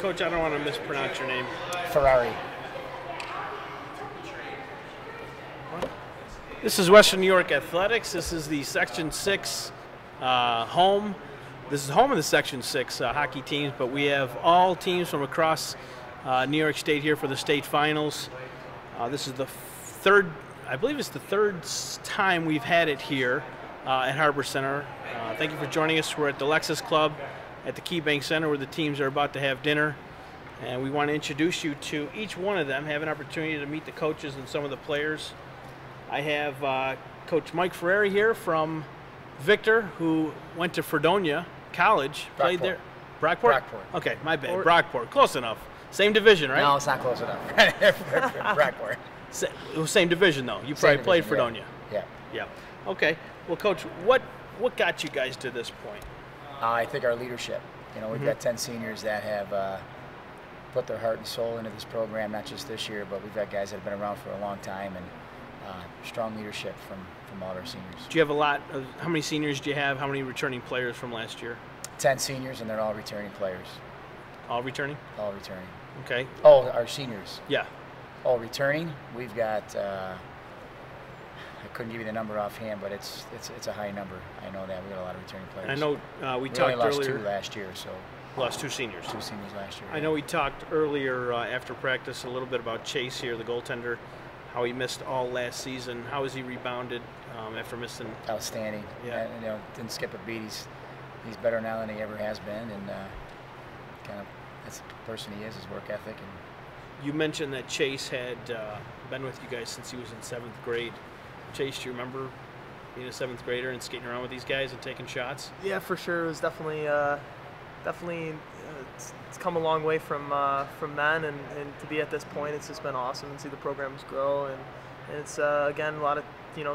Coach, I don't want to mispronounce your name. Ferrari. This is Western New York Athletics. This is the Section 6 home. This is home of the Section 6 hockey teams, but we have all teams from across New York State here for the state finals. This is the third, I believe it's the third time we've had it here at Harbor Center. Thank you for joining us. We're at the Lexus Club at the KeyBank Center where the teams are about to have dinner. And we want to introduce you to each one of them, have an opportunity to meet the coaches and some of the players. I have Coach Mike Ferrari here from Victor, who went to Fredonia College, played there. Brockport? Okay, my bad. Brockport, close enough. Same division, right? No, it's not close enough. Brockport. Same division, though. You probably played Fredonia. Yeah. Yeah. Okay. Well, Coach, what got you guys to this point? I think our leadership. You know, we've got 10 seniors that have put their heart and soul into this program, not just this year, but we've got guys that have been around for a long time, and strong leadership from all our seniors. Do you have a lot of, how many seniors do you have? How many returning players from last year? 10 seniors, and they're all returning players. All returning? All returning. Okay. Oh, our seniors. Yeah. All returning. We've got, I couldn't give you the number offhand, but it's a high number. I know that. We got a lot of returning players. I know we talked only lost earlier. 2 last year, so. Lost 2 seniors. 2 seniors last year. I know we talked earlier after practice a little bit about Chase here, the goaltender, how he missed all last season. How has he rebounded after missing? Outstanding. Yeah. You know, didn't skip a beat. He's better now than he ever has been, and kind of that's the person he is, his work ethic. And you mentioned that Chase had been with you guys since he was in 7th grade. Chase, do you remember being a 7th grader and skating around with these guys and taking shots? Yeah, for sure. It was definitely it's come a long way from then, and to be at this point, it's just been awesome and see the programs grow, and it's again a lot of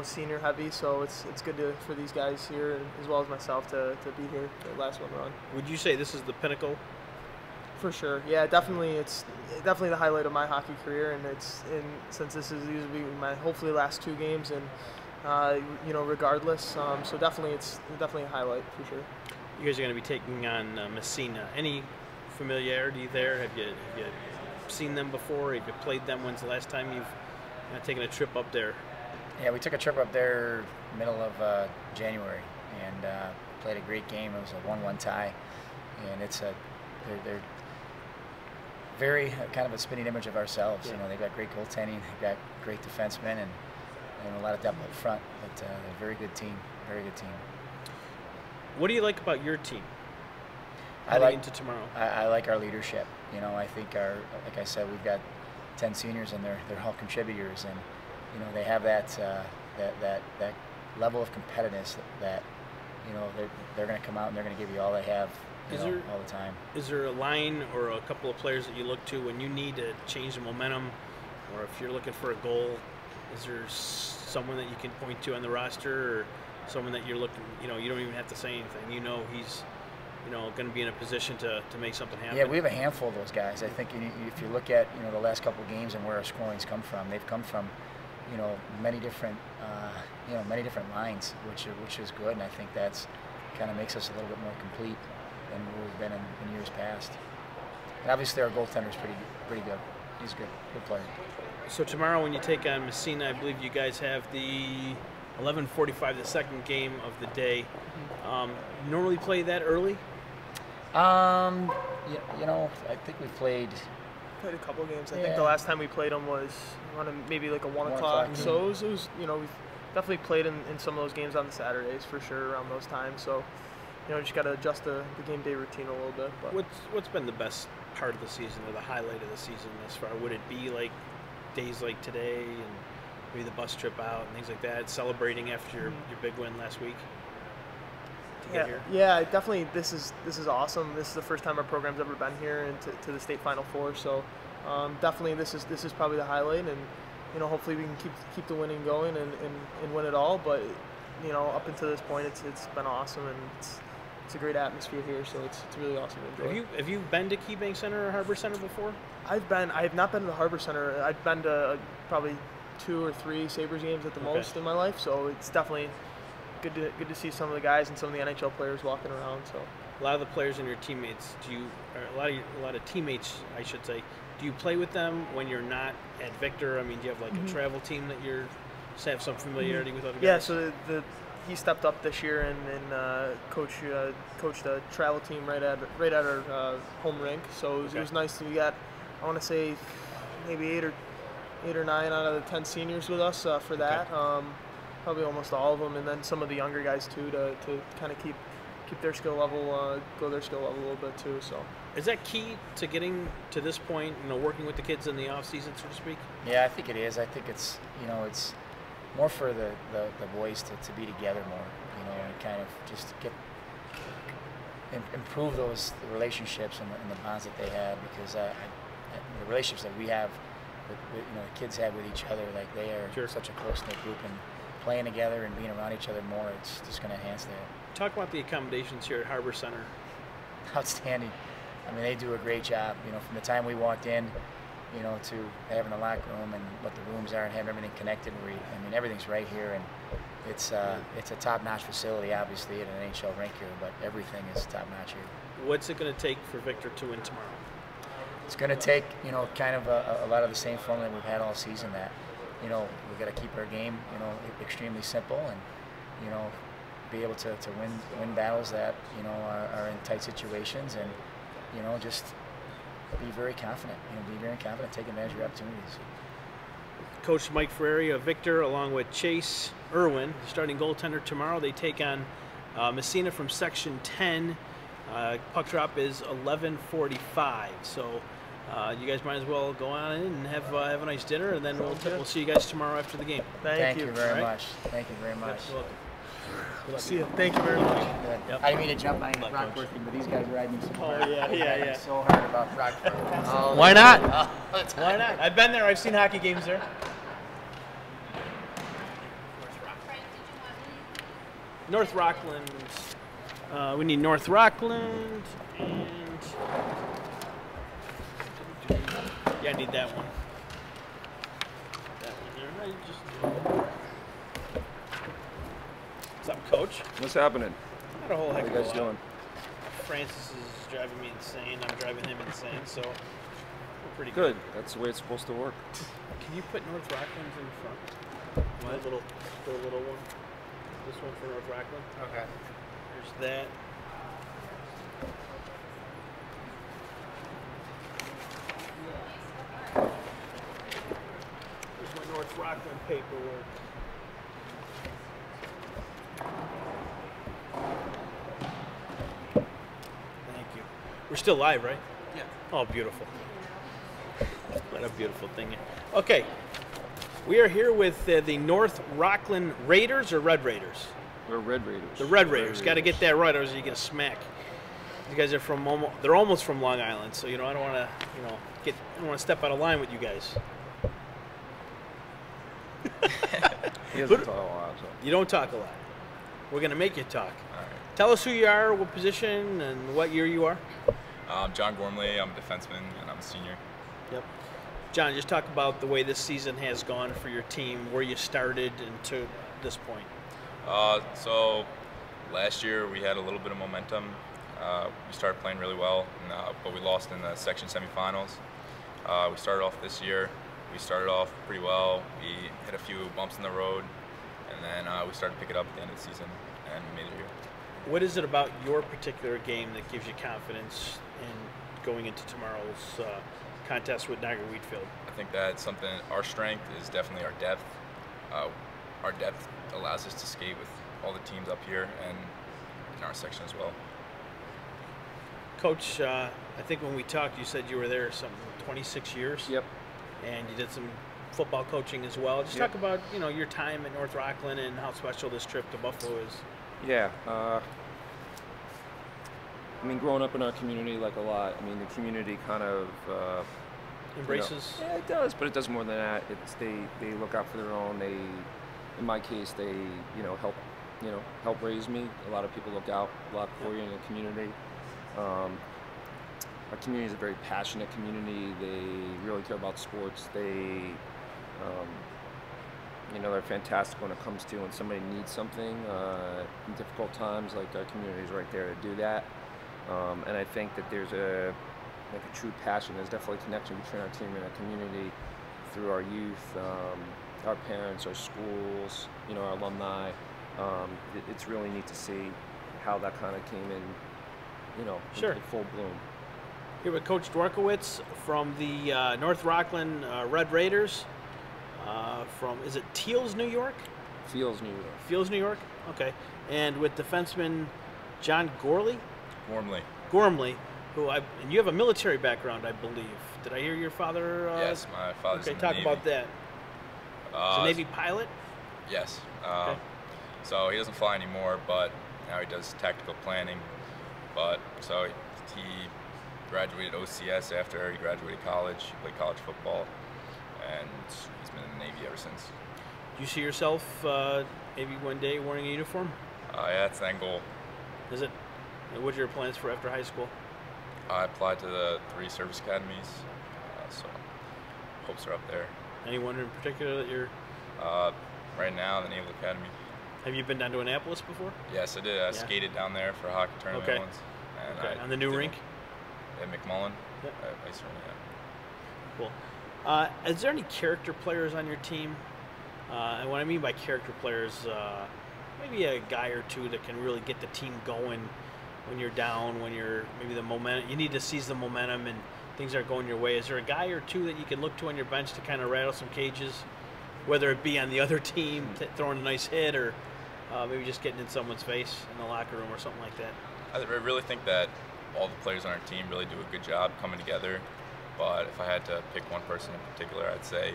senior heavy, so it's good for these guys here and as well as myself to be here the last one run. Would you say this is the pinnacle? For sure, yeah, definitely. It's definitely the highlight of my hockey career, and since this is usually my hopefully last 2 games, and regardless, so definitely it's definitely a highlight for sure. You guys are going to be taking on Massena. Any familiarity there? Have you seen them before? Have you played them? When's the last time you've taken a trip up there? Yeah, we took a trip up there middle of January and played a great game. It was a 1-1 tie, and they're very kind of a spinning image of ourselves. Yeah. You know, they've got great goaltending, they've got great defensemen, and a lot of depth up front. But they're a very good team, very good team. What do you like about your team into tomorrow? I like our leadership. You know, I think like I said, we've got 10 seniors, and they're all contributors, and they have that level of competitiveness that they're going to come out and they're going to give you all they have all the time. Is there a line or a couple of players that you look to when you need to change the momentum, or if you're looking for a goal? Is there someone that you can point to on the roster, or someone that you're looking, you don't even have to say anything. He's, going to be in a position to make something happen. Yeah, we have a handful of those guys. I think if you look at, the last couple of games and where our scoring's come from, they've come from, many different, many different lines, which is good, and I think that's kind of makes us a little bit more complete than we've been in years past. And obviously our goaltender's pretty good. He's a good player. So tomorrow when you take on Massena, I believe you guys have the 11:45, the second game of the day. Normally play that early? I think we played a couple of games. I think the last time we played them was maybe like a 1 o'clock. So it was we've definitely played in some of those games on the Saturdays for sure around those times. So just got to adjust the game day routine a little bit. But what's been the best part of the season, or the highlight of the season thus far? Would it be like days like today and maybe the bus trip out and things like that, celebrating after your big win last week? Yeah, definitely. This is awesome. This is the first time our program's ever been here and to the state Final Four. So definitely, this is probably the highlight, and hopefully we can keep the winning going and win it all. But up until this point, it's been awesome, and it's a great atmosphere here. So it's really awesome to enjoy. Have you been to KeyBank Center or Harbor Center before? I have not been to the Harbor Center. I've been to probably 2 or 3 Sabres games at the most in my life. So it's definitely good to see some of the guys and some of the NHL players walking around. So a lot of the players and your teammates, or a lot of teammates, I should say, do you play with them when you're not at Victor? I mean, do you have like a travel team that you're have some familiarity with other guys? Yeah, so he stepped up this year and coached a travel team right at our home rink. So it was nice. We got, I want to say, maybe eight or nine out of the 10 seniors with us for that. Probably almost all of them, and then some of the younger guys too to kind of keep their skill level, grow their skill level a little bit too. So. Is that key to getting to this point, working with the kids in the off season, so to speak? Yeah, I think it is. I think it's, it's more for the boys to be together more, and kind of just improve those relationships and the bonds that they have, because the relationships that we have, the kids have with each other, like they are such a close-knit group, and playing together and being around each other more, it's just going to enhance that. Talk about the accommodations here at Harbor Center. Outstanding. I mean, they do a great job, from the time we walked in, to having a locker room and what the rooms are and having everything connected. Everything's right here, and it's a top-notch facility, obviously, at an NHL rink here, but everything is top-notch here. What's it going to take for Victor to win tomorrow? It's going to take, kind of a lot of the same formula we've had all season, that, we've got to keep our game, extremely simple, and, be able to win battles that, are in tight situations, and, just be very confident, take advantage of your opportunities. Coach Mike Ferrari of Victor, along with Chase Irwin, starting goaltender tomorrow. They take on Massena from Section 10. Puck drop is 11:45. So you guys might as well go on in and have a nice dinner, and then we'll see you guys tomorrow after the game. Thank you very much. Thank you very much. You're welcome. See you. Thank you very much. Yep. I didn't mean to jump on Rockford, but these guys ride me so hard. Oh, yeah. So hard about Rockford. Why not? Why not? I've been there. I've seen hockey games there. North Rockland. We need North Rockland, and yeah, I need that one. That one there. What's up, Coach? What's happening? Not a whole heck of a lot. How you guys doing? Francis is driving me insane. I'm driving him insane, so we're pretty good. That's the way it's supposed to work. Can you put North Rockland in front? What? The little one. This one for North Rockland. Okay. There's that. There's my North Rockland paperwork. Thank you. We're still live, right? Yeah. Oh, beautiful. What a beautiful thing. Okay. We are here with the North Rockland Raiders, or Red Raiders? We're Red Raiders. The Red Raiders. Got to get that right, or else you get a smack. You guys are they're almost from Long Island, so I don't want to, I don't want to step out of line with you guys. He doesn't talk a lot, so. You don't talk a lot. We're gonna make you talk. All right. Tell us who you are, what position, and what year you are. I'm John Gormley. I'm a defenseman, and I'm a senior. Yep. John, just talk about the way this season has gone for your team, where you started and to this point. So last year we had a little bit of momentum. We started playing really well, but we lost in the section semifinals. We started off this year. We started off pretty well. We hit a few bumps in the road, and then we started to pick it up at the end of the season, and we made it here. What is it about your particular game that gives you confidence in going into tomorrow's contest with Niagara Wheatfield? I think that's something. Our strength is definitely our depth. Our depth allows us to skate with all the teams up here and in our section as well. Coach, I think when we talked, you said you were there 26 years. Yep. And you did some football coaching as well. Just talk about your time at North Rockland and how special this trip to Buffalo is. Yeah. Growing up in our community, like a lot. The community kind of embraces. Yeah, it does, but it does more than that. It's they look out for their own. They, in my case, they help raise me. A lot of people look out a lot for you in the community. Our community is a very passionate community. They really care about sports. They, they're fantastic when it comes to when somebody needs something in difficult times. Like, our community is right there to do that. And I think that there's a true passion. There's definitely a connection between our team and our community through our youth, our parents, our schools, our alumni. It's really neat to see how that kind of came in, Sure. in full bloom. Here with Coach Dworkowitz from the North Rockland Red Raiders. From, is it Teals, New York? Fields, New York. Fields, New York? Okay. And with defenseman John Gorley? Gormley, who and you have a military background, I believe. Did I hear your father? Yes, my father's in the talk Navy. about that. He's a Navy pilot? Yes. Okay. So he doesn't fly anymore, but now he does tactical planning. But so he graduated OCS after he graduated college. He played college football, and he's been in the Navy ever since. Do you see yourself maybe one day wearing a uniform? Yeah, that's the end goal. Is it? What are your plans for after high school? I applied to the 3 service academies, so hopes are up there. Anyone in particular that you're? Right now, the Naval Academy. Have you been down to Annapolis before? Yes, I did. I skated down there for a hockey tournament Okay. once. And Okay. I On the new did rink? At McMullen. Yep. Ice rink, yeah. Cool. Is there any character players on your team? And what I mean by character players, maybe a guy or two that can really get the team going when you're down, when you're maybe the momentum. You need to seize the momentum and things aren't going your way. Is there a guy or two that you can look to on your bench to kind of rattle some cages, whether it be on the other team throwing a nice hit or maybe just getting in someone's face in the locker room or something like that? I really think that all the players on our team really do a good job coming together. But if I had to pick one person in particular, I'd say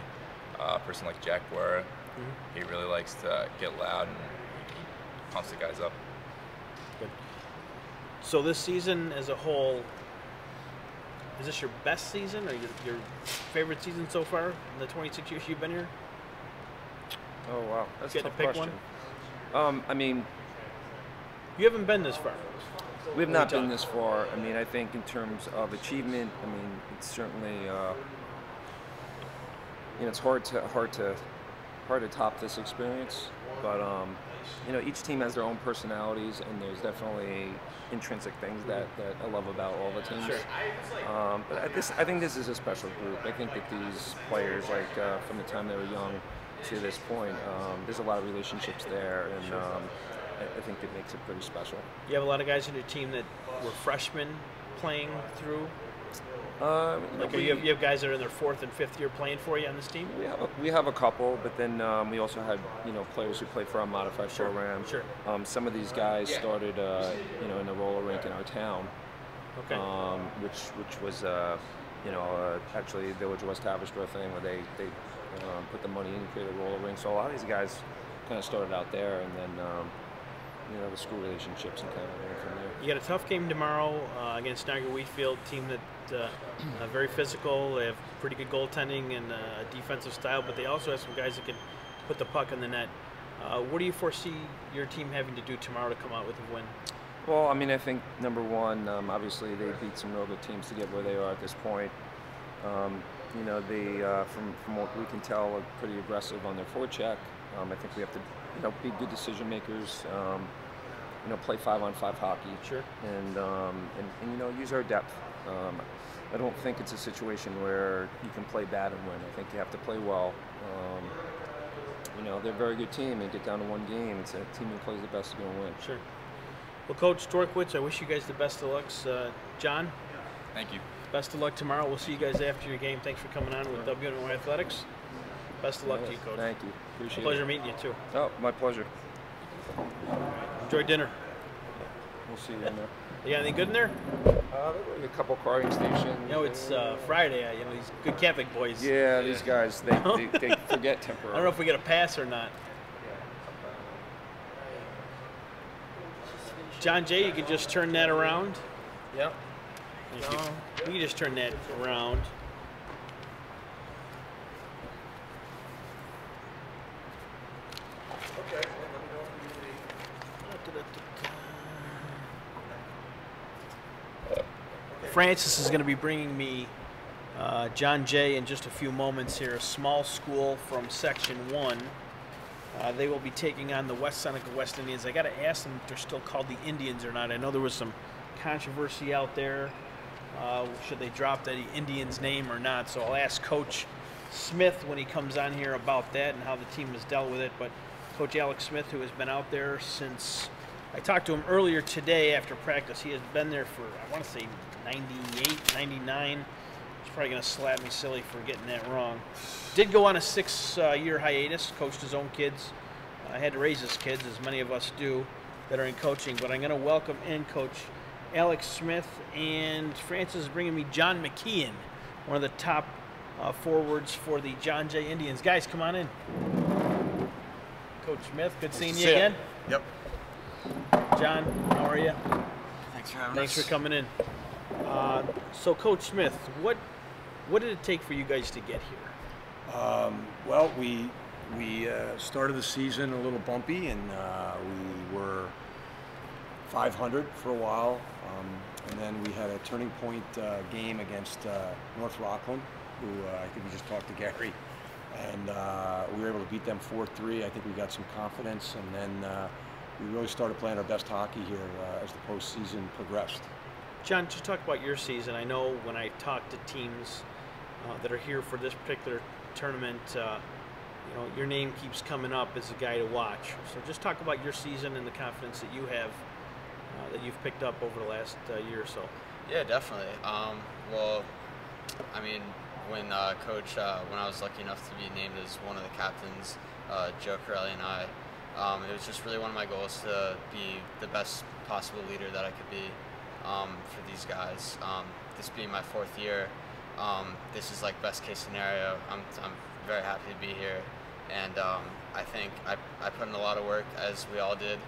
a person like Jack Guerra. Mm-hmm. He really likes to get loud and he pumps the guys up. Good. So this season as a whole, is this your best season or your favorite season so far in the 26 years you've been here? Oh wow, that's a Get to tough pick question. one? I mean, You haven't been this far. we have not been this far. I mean, I think in terms of achievement, I mean, it's certainly, it's hard to top this experience. But each team has their own personalities, and there's definitely intrinsic things that I love about all the teams. Sure. But I think this is a special group. I think that these players, like from the time they were young to this point, there's a lot of relationships there, and I think it makes it pretty special. You have a lot of guys on your team that were freshmen playing through? You have guys that are in their 4th and 5th year playing for you on this team? We have a couple, but then we also had players who played for our modified program. Sure. Some of these guys started in the roller rink in our town. Okay. Which was actually a Village of West Haverstraw thing where they put the money in and created a roller rink. So a lot of these guys kind of started out there, and then the school relationships and kind of went from there. You got a tough game tomorrow against Niagara Wheatfield, team that very physical. They have pretty good goaltending and defensive style, but they also have some guys that can put the puck in the net. What do you foresee your team having to do tomorrow to come out with a win? Well, I mean, I think number one, obviously they beat some real good teams to get where they are at this point. They, from what we can tell, are pretty aggressive on their forecheck. I think we have to, be good decision makers. Play 5-on-5 hockey. Sure. And use our depth. I don't think it's a situation where you can play bad and win. I think you have to play well. They're a very good team, and get down to one game. It's a team that plays the best is going to win. Sure. Well, Coach Dworkowitz, I wish you guys the best of luck. John? Thank you. Best of luck tomorrow. We'll see you guys after your game. Thanks for coming on with WNY Athletics. Best of luck to you, Coach. Thank you. Appreciate it. Pleasure meeting you, too. Oh, my pleasure. Enjoy dinner. We'll see you in there. You got anything good in there? A couple carving stations. It's Friday. These good Catholic boys. Yeah, these guys, they forget temporarily. I don't know if we get a pass or not. John Jay, you can just turn that around. Yep. Thank you. You can just turn that around. Okay. Francis is going to be bringing me John Jay in just a few moments here. A small school from Section 1. They will be taking on the West Seneca West Indians. I got to ask them if they're still called the Indians or not. I know there was some controversy out there. Should they drop the Indians name or not? So I'll ask Coach Smith when he comes on here about that and how the team has dealt with it. But Coach Alex Smith, who has been out there since, I talked to him earlier today after practice. He has been there for, I want to say, 98, 99. He's probably going to slap me silly for getting that wrong. Did go on a 6-year hiatus, coached his own kids. Had to raise his kids, as many of us do that are in coaching. But I'm going to welcome in Coach Alex Smith, and Francis is bringing me John McKeon, one of the top forwards for the John Jay Indians. Guys, come on in. Coach Smith, good seeing you again. Yep. John, how are you? Thanks for having us. Thanks for coming in. So, Coach Smith, what did it take for you guys to get here? Well, we started the season a little bumpy, and we were 500 for a while, and then we had a turning point game against North Rockland, who I think we just talked to Gary, and we were able to beat them 4-3. I think we got some confidence, and then we really started playing our best hockey here as the postseason progressed. John, just talk about your season. I know when I talk to teams that are here for this particular tournament, you know, your name keeps coming up as a guy to watch. So just talk about your season and the confidence that you have, that you've picked up over the last year or so. Yeah, definitely. Well, I mean, when Coach, when I was lucky enough to be named as one of the captains, Joe Corelli and I, it was just really one of my goals to be the best possible leader that I could be for these guys. This being my 4th year, this is like best case scenario. I'm very happy to be here, and I think I put in a lot of work, as we all did,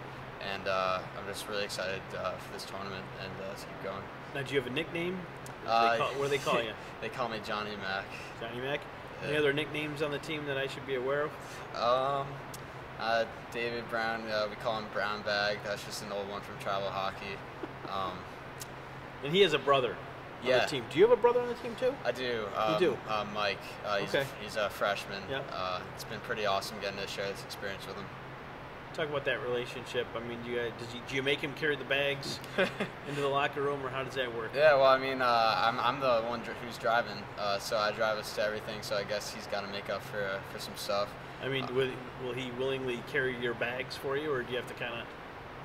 and I'm just really excited for this tournament and to keep going. Now, do you have a nickname? What do they call you? They call me Johnny Mac. Johnny Mac? Any other nicknames on the team that I should be aware of? David Brown, we call him Brown Bag. That's just an old one from travel hockey. And he has a brother on Yeah. the team. Do you have a brother on the team too? I do. You do? Mike. He's a freshman. Yeah. It's been pretty awesome getting to share this experience with him. Talk about that relationship. I mean, do you make him carry the bags into the locker room, or how does that work? Yeah, well, I mean, I'm the one who's driving, so I drive us to everything. So I guess he's got to make up for some stuff. I mean, will he willingly carry your bags for you, or do you have to kind of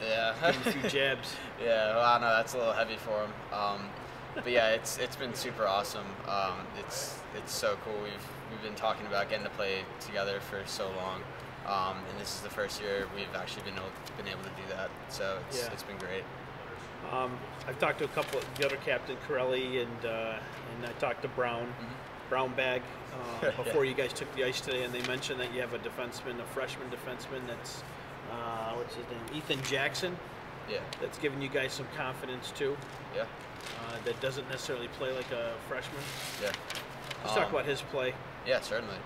Yeah. give him a few jabs? Yeah, well, I know that's a little heavy for him. But yeah, it's been super awesome. It's so cool. We've been talking about getting to play together for so long. And this is the first year we've actually been able to do that, so it's been great. I've talked to a couple of the other captain, Corelli, and I talked to Brown, Brown Bag, before you guys took the ice today, and they mentioned that you have a defenseman, a freshman defenseman that's what's his name, Ethan Jackson. Yeah. That's giving you guys some confidence too. Yeah. That doesn't necessarily play like a freshman. Yeah. Let's talk about his play. Yeah, certainly.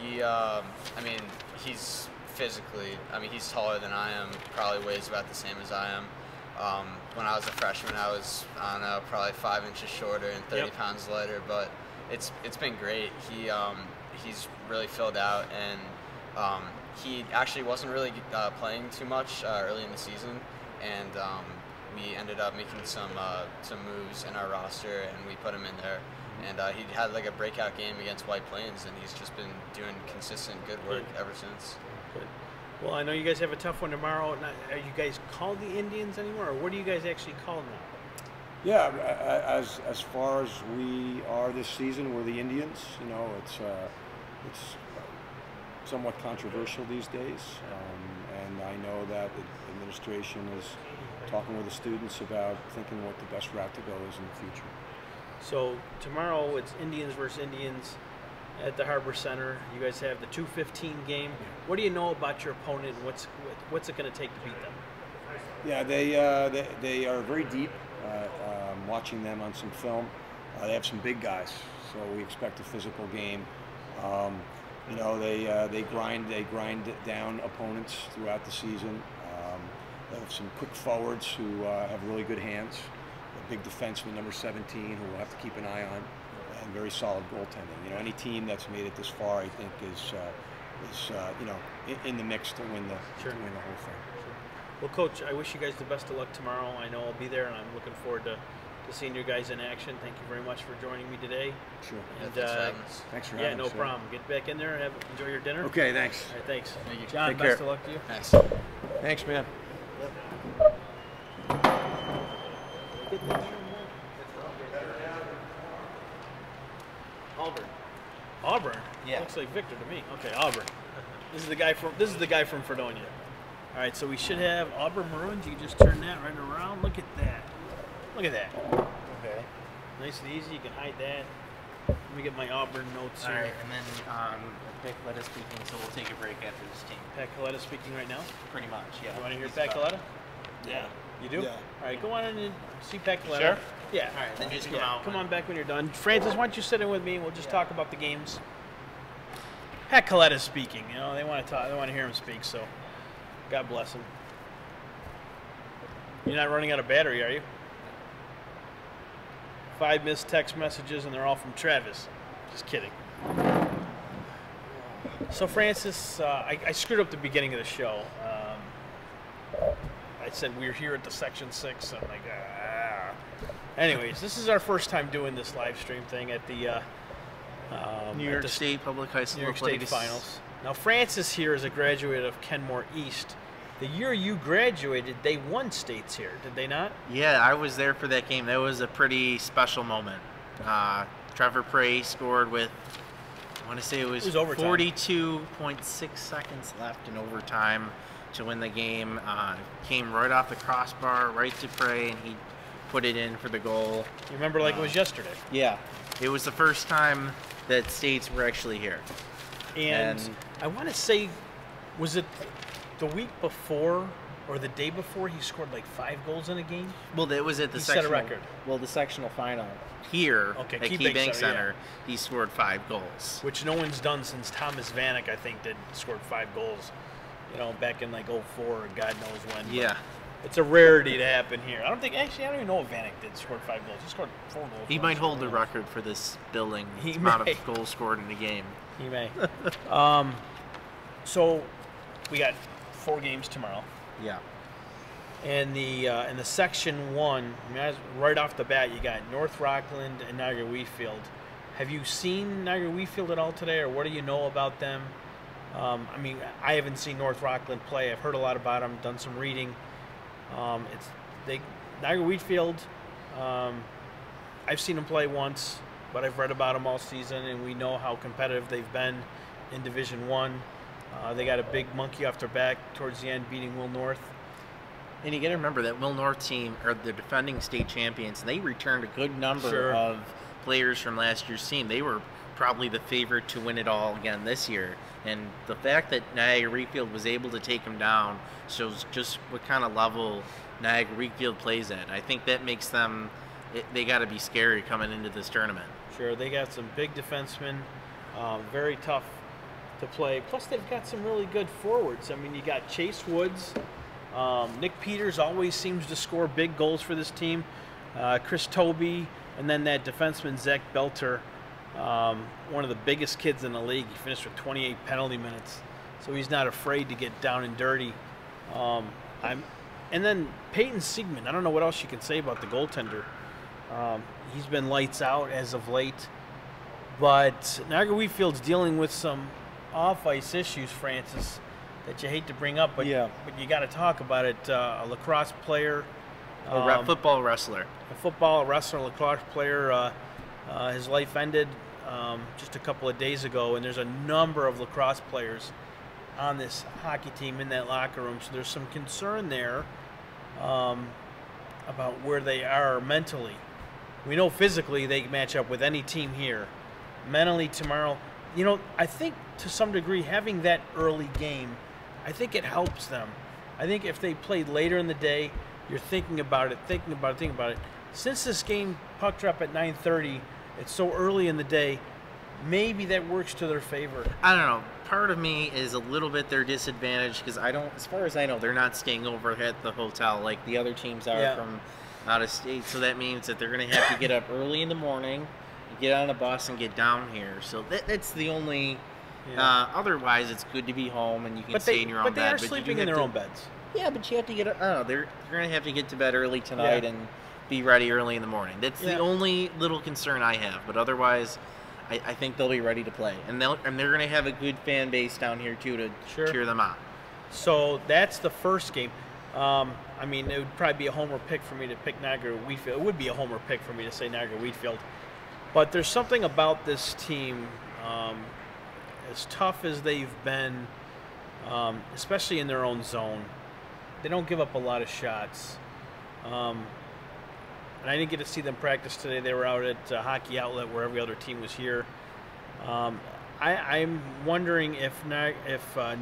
He, I mean, he's physically, he's taller than I am, probably weighs about the same as I am. When I was a freshman, I was, I don't know, probably 5 inches shorter and 30 pounds lighter, but it's been great. He's really filled out, and he actually wasn't really playing too much early in the season, and we ended up making some moves in our roster, and we put him in there. And he had like a breakout game against White Plains, and he's just been doing consistent good work ever since. Good. Well, I know you guys have a tough one tomorrow. Are you guys called the Indians anymore, or what do you guys actually call now? Yeah, as far as we are this season, we're the Indians. You know, it's somewhat controversial these days, and I know that the administration is talking with the students about thinking what the best route to go is in the future. So tomorrow it's Indians versus Indians at the Harbor Center. You guys have the 2:15 game. What do you know about your opponent, and what's it going to take to beat them? Yeah, they are very deep. Watching them on some film, they have some big guys, so we expect a physical game. You know, they grind down opponents throughout the season. They have some quick forwards who have really good hands. A big defenseman, number 17, who we'll have to keep an eye on, and very solid goaltending. You know, any team that's made it this far, I think, is you know, in the mix to win the whole thing. Sure. Well, Coach, I wish you guys the best of luck tomorrow. I know I'll be there, and I'm looking forward to seeing you guys in action. Thank you very much for joining me today. Sure. And, Thanks for having us. no problem. Get back in there and enjoy your dinner. Okay, thanks. All right, thanks. Thank you. John, Take best care. of luck to you. Thanks. Thanks, man. Auburn. Yeah. Looks like Victor to me. Okay, Auburn. This is the guy from Fredonia. All right, so we should have Auburn Maroons. You can just turn that right around. Look at that. Look at that. Okay. Nice and easy. You can hide that. Let me get my Auburn notes All here. right, and then Pat Coletta speaking, so we'll take a break after this team. Pat Coletta speaking right now. Pretty much, yeah. You want to hear He's Pat about- Coletta? Yeah. You do? Yeah. All right, go on in and see Pat Coletta. Sure? Yeah. All right, then just come Yeah, out. come on back when you're done. Francis, why don't you sit in with me and we'll just talk about the games. Pat Coletta's speaking. You know, they want to talk. They want to hear him speak. So, God bless him. You're not running out of battery, are you? 5 missed text messages, and they're all from Travis. Just kidding. So, Francis, I screwed up the beginning of the show. I said we were here at the Section 6. I'm like, ah. Anyways, this is our first time doing this live stream thing at the New York State Public High School New York State Athletics Finals. Now, Francis here is a graduate of Kenmore East. The year you graduated, they won states here, did they not? Yeah, I was there for that game. That was a pretty special moment. Trevor Prey scored with, I want to say it was overtime. 42.6 seconds left in overtime to win the game. Came right off the crossbar, right to Prey, and he put it in for the goal. You remember like it was yesterday. Yeah, it was the first time that states were actually here. And And- I want to say, was it the week before or the day before he scored like 5 goals in a game? Well, that was at the He set a sectional. record. Well, the sectional final here Okay, at Key Key Bank Bank Center, Center, he scored 5 goals. Which no one's done since Thomas Vanek, I think, scored 5 goals. You know, back in like 04 or God knows when. But Yeah, it's a rarity to happen here. I don't even know if Vanek did score 5 goals. He scored 4 goals. he once. might hold the record for this building He amount may. of goals scored in a game. He may. So we got 4 games tomorrow. Yeah. And in the Section 1, I mean, right off the bat, you got North Rockland and Niagara Wheatfield. Have you seen Niagara Wheatfield at all today, or what do you know about them? I mean, I haven't seen North Rockland play. I've heard a lot about them, done some reading. Niagara Wheatfield, I've seen them play once, but I've read about them all season, and we know how competitive they've been in Division 1. They got a big monkey off their back towards the end, beating Will North. And you got to remember that Will North team are the defending state champions, and they returned a good number Sure. of players from last year's team. They were probably the favorite to win it all again this year. And the fact that Niagara Wheatfield was able to take them down shows just what kind of level Niagara Wheatfield plays at. I think that makes them, they got to be scary coming into this tournament. Sure, they got some big defensemen, very tough to play. Plus, they've got some really good forwards. I mean, you got Chase Woods. Nick Peters always seems to score big goals for this team. Chris Toby, and then that defenseman, Zach Belter, one of the biggest kids in the league. He finished with 28 penalty minutes, so he's not afraid to get down and dirty. And then Peyton Siegman, I don't know what else you can say about the goaltender. He's been lights out as of late. But Niagara Wheatfield's dealing with some off-ice issues, Francis, that you hate to bring up, but you got to talk about it. A lacrosse player, A football wrestler. a wrestler, lacrosse player, his life ended just a couple of days ago, and there's a number of lacrosse players on this hockey team in that locker room, so there's some concern there about where they are mentally. We know physically they match up with any team here. Mentally tomorrow, you know, I think to some degree having that early game, I think it helps them. I think if they played later in the day, you're thinking about it. Since this game puck drop at 9:30, it's so early in the day, maybe that works to their favor. I don't know. Part of me is a little bit their disadvantage because as far as I know, they're not staying over at the hotel like the other teams are from out of state. So that means that they're going to have to get up early in the morning, get on a bus, and get down here. So that's the only. Otherwise, it's good to be home and you can stay in your own bed. But they are sleeping in their own beds. Yeah, but you have to get. I don't know. They're going to have to get to bed early tonight and be ready early in the morning. That's the only little concern I have. But otherwise, I think they'll be ready to play, and they're going to have a good fan base down here too to cheer them on. So that's the first game. I mean, it would probably be a homer pick for me to pick Niagara Wheatfield. It would be a homer pick for me to say Niagara Wheatfield. But there's something about this team, as tough as they've been, especially in their own zone. They don't give up a lot of shots. And I didn't get to see them practice today. They were out at Hockey Outlet where every other team was here. I'm wondering if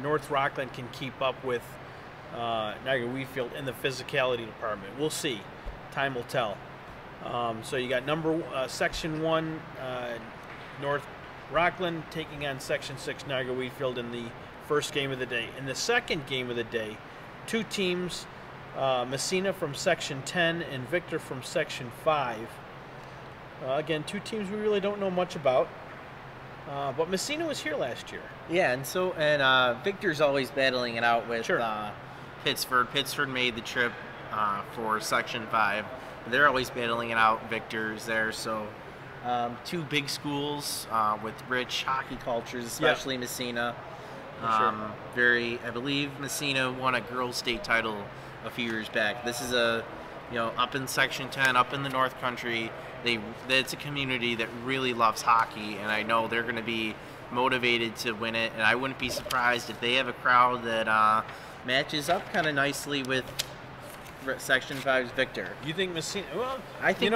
North Rockland can keep up with Niagara Wheatfield in the physicality department. We'll see. Time will tell. So you got Section 1 North Rockland taking on Section 6 Niagara Wheatfield in the first game of the day. In the second game of the day, two teams, Massena from Section 10 and Victor from Section 5. Again, two teams we really don't know much about. But Massena was here last year. Yeah, and Victor's always battling it out with Pittsford. Pittsford made the trip for Section 5. They're always battling it out. Victor's there, so two big schools with rich hockey cultures, especially Massena. I believe Massena won a girls' state title a few years back. This is up in Section 10, up in the North Country. It's a community that really loves hockey, and I know they're going to be motivated to win it. And I wouldn't be surprised if they have a crowd that matches up kind of nicely with Section 5's Victor. You think Massena? Well, I think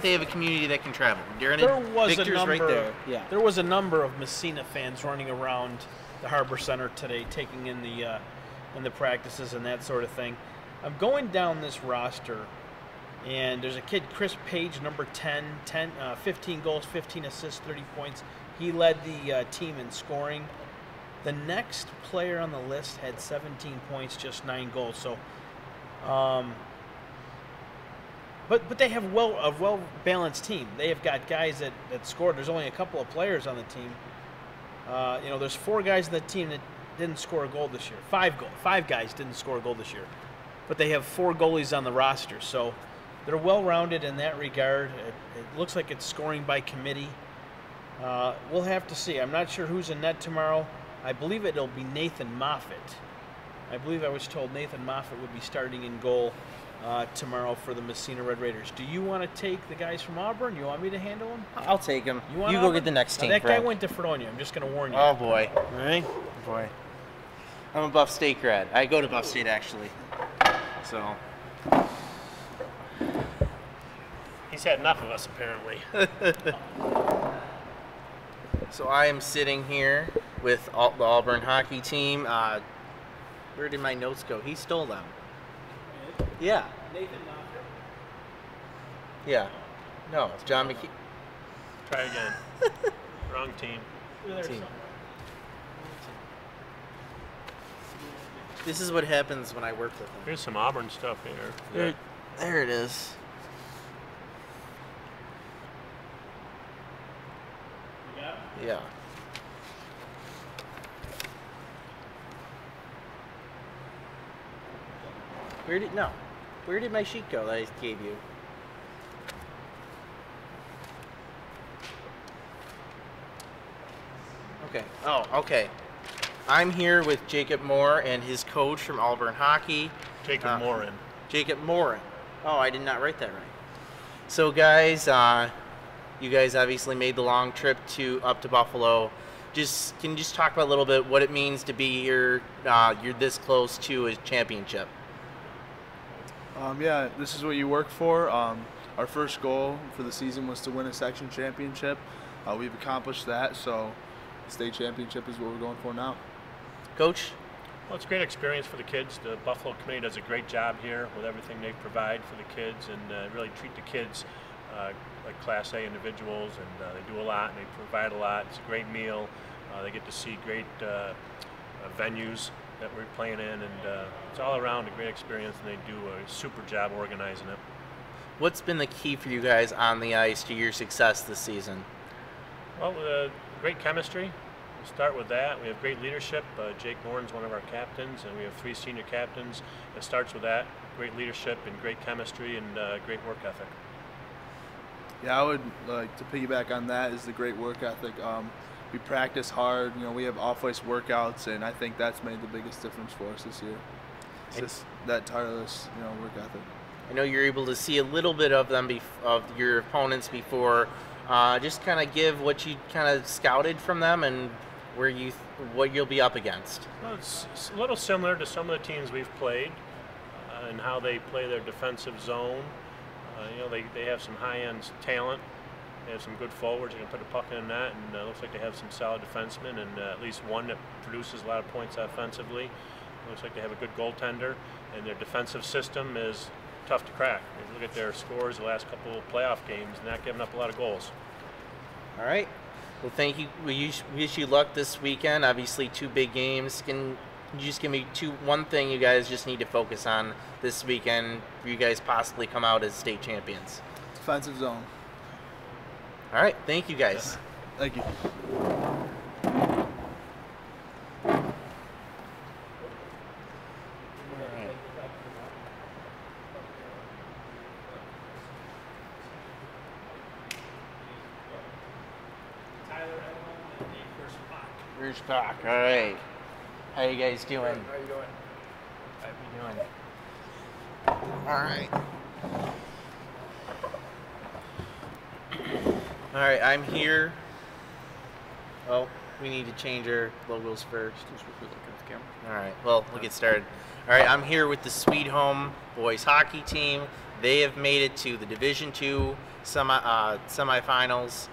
they have a community that can travel. Victor's right there. Yeah. There was a number of Massena fans running around the Harbor Center today, taking in the practices and that sort of thing. I'm going down this roster, and there's a kid, Chris Page, number 10, 15 goals, 15 assists, 30 points. He led the team in scoring. The next player on the list had 17 points, just 9 goals. So, but they have a well-balanced team. They have got guys that scored. There's only a couple of players on the team. There's 4 guys on the team that didn't score a goal this year. 5 guys didn't score a goal this year. But they have 4 goalies on the roster. So they're well-rounded in that regard. It looks like it's scoring by committee. We'll have to see. I'm not sure who's in net tomorrow. I believe it'll be Nathan Moffat. I believe I was told Nathan Moffat would be starting in goal tomorrow for the Massena Red Raiders. Do you want to take the guys from Auburn? You want me to handle them? I'll take them. You go get the next team. That guy went to Fredonia. I'm just going to warn you. Oh, boy. All right? Boy. I'm a Buff State grad. I go to Buff State, actually. So. He's had enough of us, apparently. So I am sitting here with the Auburn hockey team. Where did my notes go? He stole them. Yeah. Nathan Moffat. Yeah. No, it's John McKee. Try again. Wrong team. This is what happens when I work with them. Here's some Auburn stuff here. There it is. Yeah. Where did my sheet go that I gave you? Okay. Oh, okay. I'm here with Jacob Moore and his coach from Auburn Hockey. Jacob Morin. Jacob Morin. Oh, I did not write that right. So, guys, you guys obviously made the long trip up to Buffalo. Can you just talk about a little bit what it means to be here? You're this close to a championship. Yeah, this is what you work for. Our first goal for the season was to win a section championship. We've accomplished that, so state championship is what we're going for now. Coach? Well, it's a great experience for the kids. The Buffalo committee does a great job here with everything they provide for the kids, and really treat the kids like Class A individuals, and they do a lot and they provide a lot. It's a great meal. They get to see great venues that we're playing in, and it's all around a great experience, and they do a super job organizing it. What's been the key for you guys on the ice to your success this season? Well, great chemistry. We'll start with that. We have great leadership. Jake Morin's one of our captains, and we have 3 senior captains. It starts with that, great leadership and great chemistry and great work ethic. Yeah, I would like to piggyback on that is the great work ethic. We practice hard. You know, we have off-ice workouts, and I think that's made the biggest difference for us this year. It's just that tireless, you know, work ethic. I know you're able to see a little bit of them, of your opponents before. Just kind of give what you kind of scouted from them and what you'll be up against. Well, it's a little similar to some of the teams we've played and how they play their defensive zone. You know, they have some high-end talent. They have some good forwards. You can put a puck in the net, and it looks like they have some solid defensemen, and at least one that produces a lot of points offensively. It looks like they have a good goaltender, and their defensive system is tough to crack. If you look at their scores the last couple of playoff games, not giving up a lot of goals. All right. Well, thank you. We wish you luck this weekend. Obviously, 2 big games. Can you just give me one thing you guys just need to focus on this weekend for you guys possibly come out as state champions? Defensive zone. All right. Thank you, guys. Thank you. All right. How you guys doing? How you doing? How you doing? All right. All right, I'm here. Oh, we need to change our logos first. All right, well, we'll get started. All right, I'm here with the Sweet Home boys hockey team. They have made it to the Division II semifinals.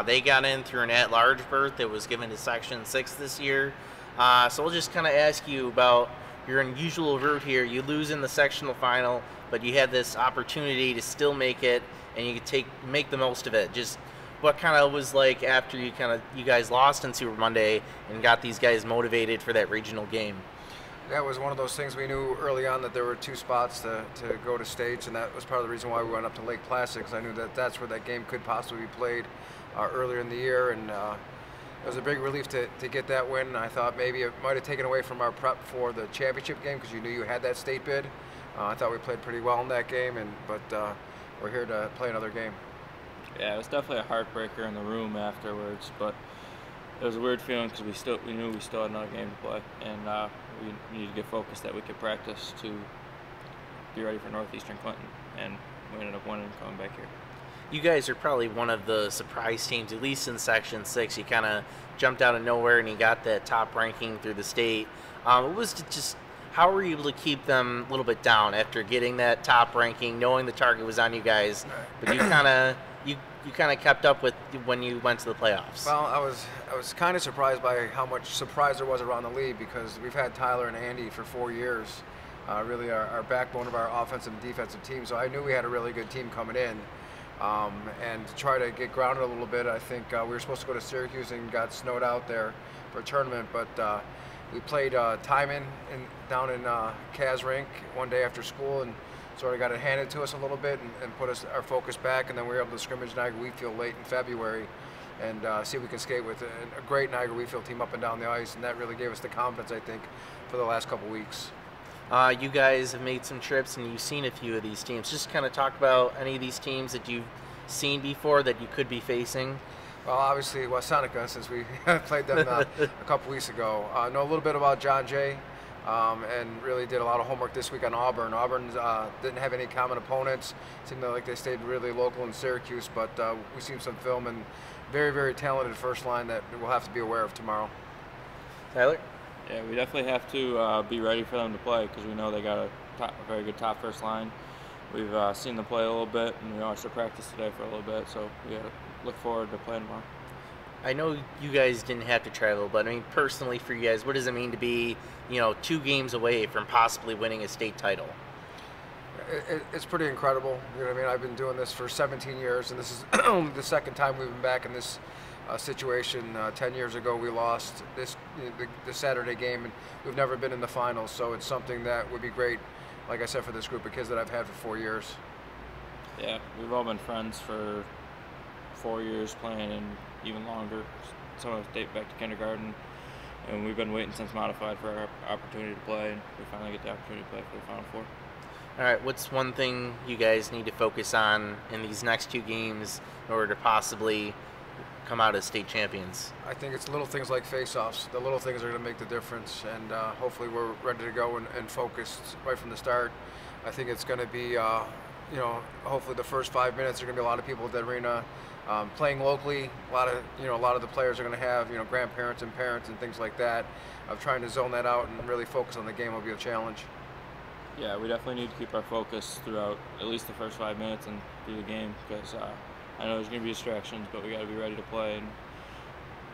They got in through an at-large berth that was given to Section 6 this year. So we'll just kind of ask you about your unusual route here. You lose in the sectional final, but you had this opportunity to still make it, and you could make the most of it. Just what kind of was like after you guys lost in Super Monday and got these guys motivated for that regional game? That was one of those things we knew early on that there were 2 spots to go to states, and that was part of the reason why we went up to Lake Placid, because I knew that that's where that game could possibly be played earlier in the year, and it was a big relief to get that win. I thought maybe it might have taken away from our prep for the championship game because you knew you had that state bid. I thought we played pretty well in that game, but we're here to play another game. Yeah, it was definitely a heartbreaker in the room afterwards, but it was a weird feeling because we knew we still had another game to play, and we needed to get focused that we could practice to be ready for Northeastern Clinton, and we ended up winning and coming back here. You guys are probably one of the surprise teams, at least in Section 6. You kind of jumped out of nowhere and you got that top ranking through the state. It was just, how were you able to keep them a little bit down after getting that top ranking, knowing the target was on you guys, but you kind of kept up with when you went to the playoffs? Well, I was kind of surprised by how much surprise there was around the league because we've had Tyler and Andy for 4 years, really our backbone of our offensive and defensive team. So I knew we had a really good team coming in. And to try to get grounded a little bit, I think we were supposed to go to Syracuse and got snowed out there for a tournament, but we played Timon down in Kaz Rink one day after school and sort of got it handed to us a little bit and put our focus back, and then we were able to scrimmage Niagara Wheatfield late in February and see if we can skate with a great Niagara Wheatfield team up and down the ice, and that really gave us the confidence, I think, for the last couple weeks. You guys have made some trips and you've seen a few of these teams. Just kind of talk about any of these teams that you've seen before that you could be facing. Well, obviously, Seneca, since we played them a couple weeks ago. Know a little bit about John Jay, and really did a lot of homework this week on Auburn. Auburn didn't have any common opponents. Seemed like they stayed really local in Syracuse, but we've seen some film and very, very talented first line that we'll have to be aware of tomorrow. Tyler? Yeah, we definitely have to be ready for them to play because we know they got a very good top first line. We've seen them play a little bit, and we also practiced today for a little bit, so we look forward to playing tomorrow. I know you guys didn't have to travel, but I mean, personally for you guys, what does it mean to be, 2 games away from possibly winning a state title? It's pretty incredible. You know what I mean? I've been doing this for 17 years, and this is the second time we've been back in this situation. 10 years ago, we lost the Saturday game, and we've never been in the finals. So it's something that would be great, like I said, for this group of kids that I've had for 4 years. Yeah, we've all been friends for 4 years playing in even longer. Some of us date back to kindergarten, and we've been waiting since modified for our opportunity to play, and we finally get the opportunity to play for the Final Four. All right, what's one thing you guys need to focus on in these next 2 games in order to possibly come out as state champions? I think it's little things like face-offs. The little things are going to make the difference, and hopefully we're ready to go and focused right from the start. I think it's going to be, hopefully the first 5 minutes are going to be a lot of people at the arena playing locally. A lot of the players are going to have, grandparents and parents and things like that. Of trying to zone that out and really focus on the game will be a challenge. Yeah, we definitely need to keep our focus throughout at least the first 5 minutes and through the game, because I know there's going to be distractions, but we got to be ready to play and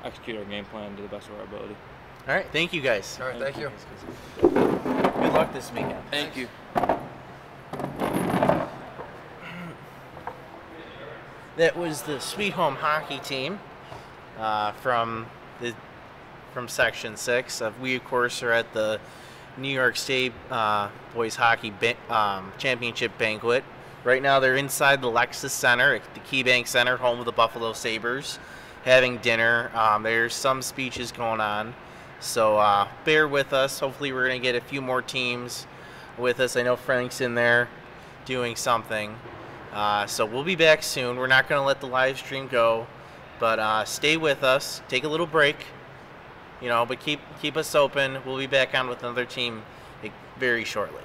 execute our game plan to the best of our ability. All right, thank you guys. All right, thank you. Good luck this weekend. Thank you. That was the Sweet Home hockey team from Section 6. We, of course, are at the New York State Boys Hockey Championship Banquet. Right now they're inside the Lexus Center, the KeyBank Center, home of the Buffalo Sabres, having dinner. There's some speeches going on, so bear with us. Hopefully we're going to get a few more teams with us. I know Frank's in there doing something. So we'll be back soon. We're not going to let the live stream go, but stay with us. Take a little break, but keep us open. We'll be back on with another team very shortly.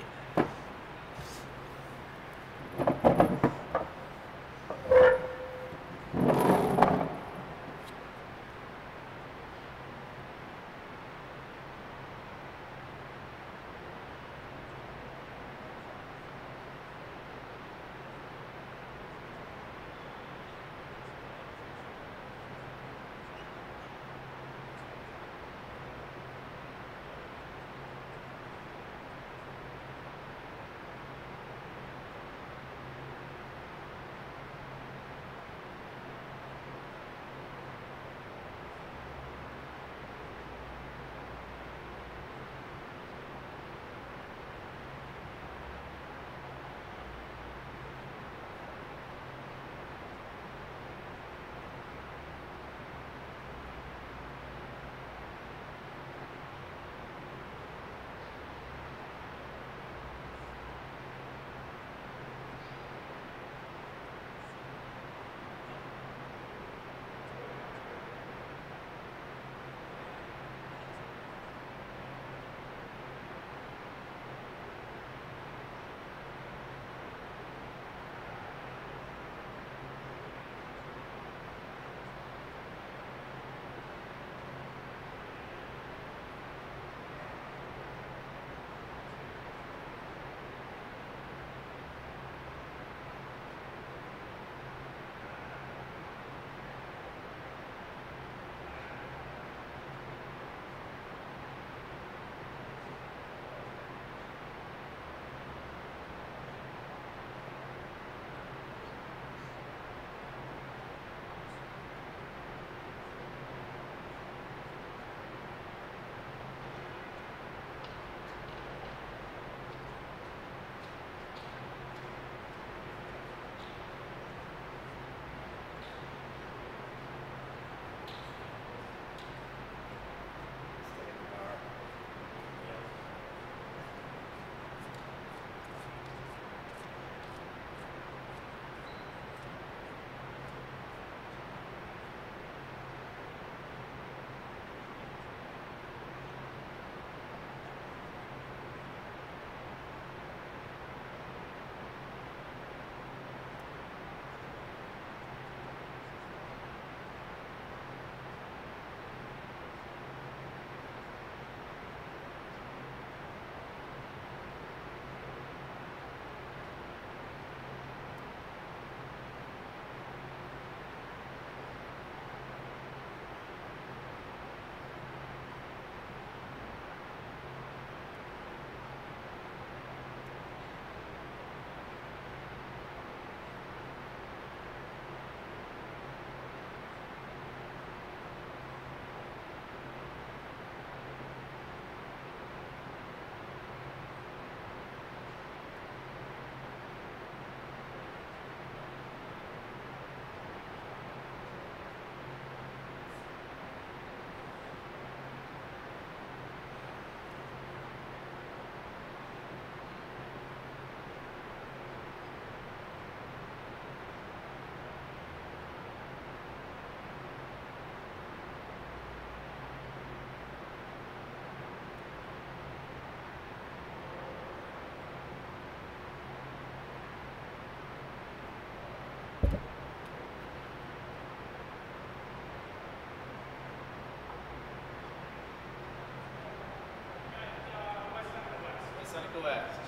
Seneca West.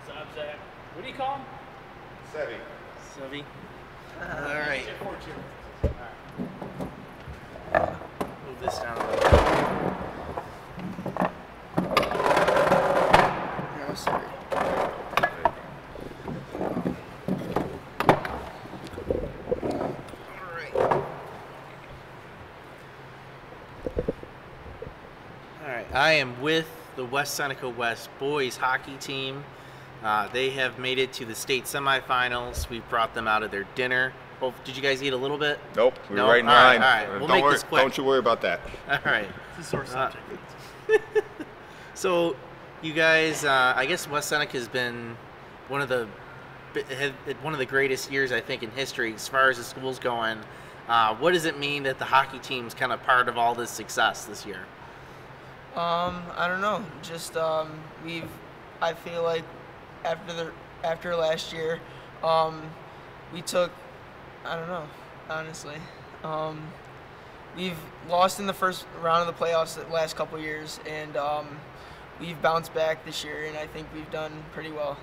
Zabzak. What do you call him? Sevi. All right. Move this down a little bit. No, sorry. All right. All right. I am with the West Seneca West boys hockey team. They have made it to the state semifinals. We brought them out of their dinner. Oh, did you guys eat a little bit? Nope, we were No? right in All line. right. We'll make this quick. Don't you worry about that. All right. It's a sore subject. So, you guys, I guess West Seneca has been one of the greatest years, I think, in history as far as the school's going. What does it mean that the hockey team's kind of part of all this success this year? I don't know. Just I feel like after last year, we took, I don't know, honestly. We've lost in the first round of the playoffs the last couple years, and we've bounced back this year, and I think we've done pretty well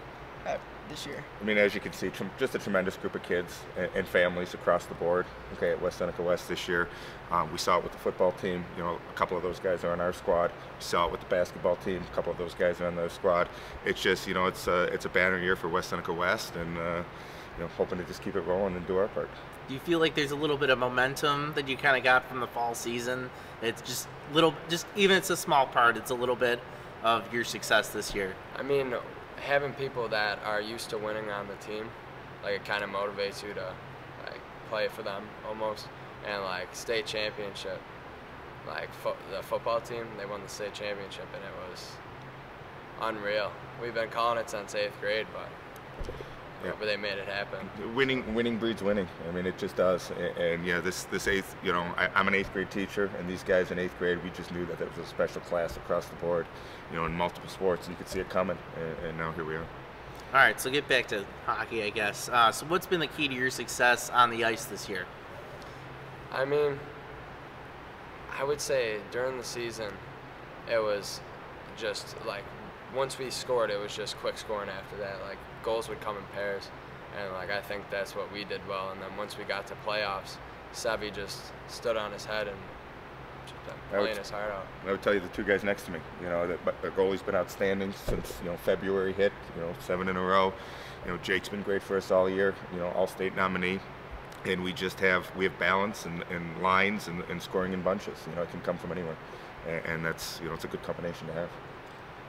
this year. I mean, as you can see, just a tremendous group of kids and families across the board. Okay, at West Seneca West this year, we saw it with the football team. You know, a couple of those guys are on our squad. We saw it with the basketball team. A couple of those guys are on their squad. It's just, you know, it's a banner year for West Seneca West, and you know, hoping to just keep it rolling and do our part. Do you feel like there's a little bit of momentum that you kind of got from the fall season? It's just even it's a small part, it's a little bit of your success this year. I mean, having people that are used to winning on the team, like, it kind of motivates you to like play for them almost. And like state championship, like the football team, they won the state championship, and it was unreal. We've been calling it since 8th grade, but they made it happen. Winning breeds winning. I mean, it just does. And yeah, this 8th, you know, I'm an 8th grade teacher, and these guys in 8th grade, we just knew that there was a special class across the board, you know, in multiple sports, and you could see it coming. And now here we are. All right, so get back to hockey, I guess. So what's been the key to your success on the ice this year? I mean, I would say during the season, it was just like, once we scored, it was just quick scoring after that. Like, goals would come in pairs, and like, I think that's what we did well. And then once we got to playoffs, Sevi just stood on his head and playing his heart out. I would tell you the two guys next to me, you know, the goalie's been outstanding since, you know, February hit, you know, 7 in a row. You know, Jake's been great for us all year, you know, all-state nominee. And we have balance and lines and scoring in bunches. You know, it can come from anywhere, and that's, you know, it's a good combination to have.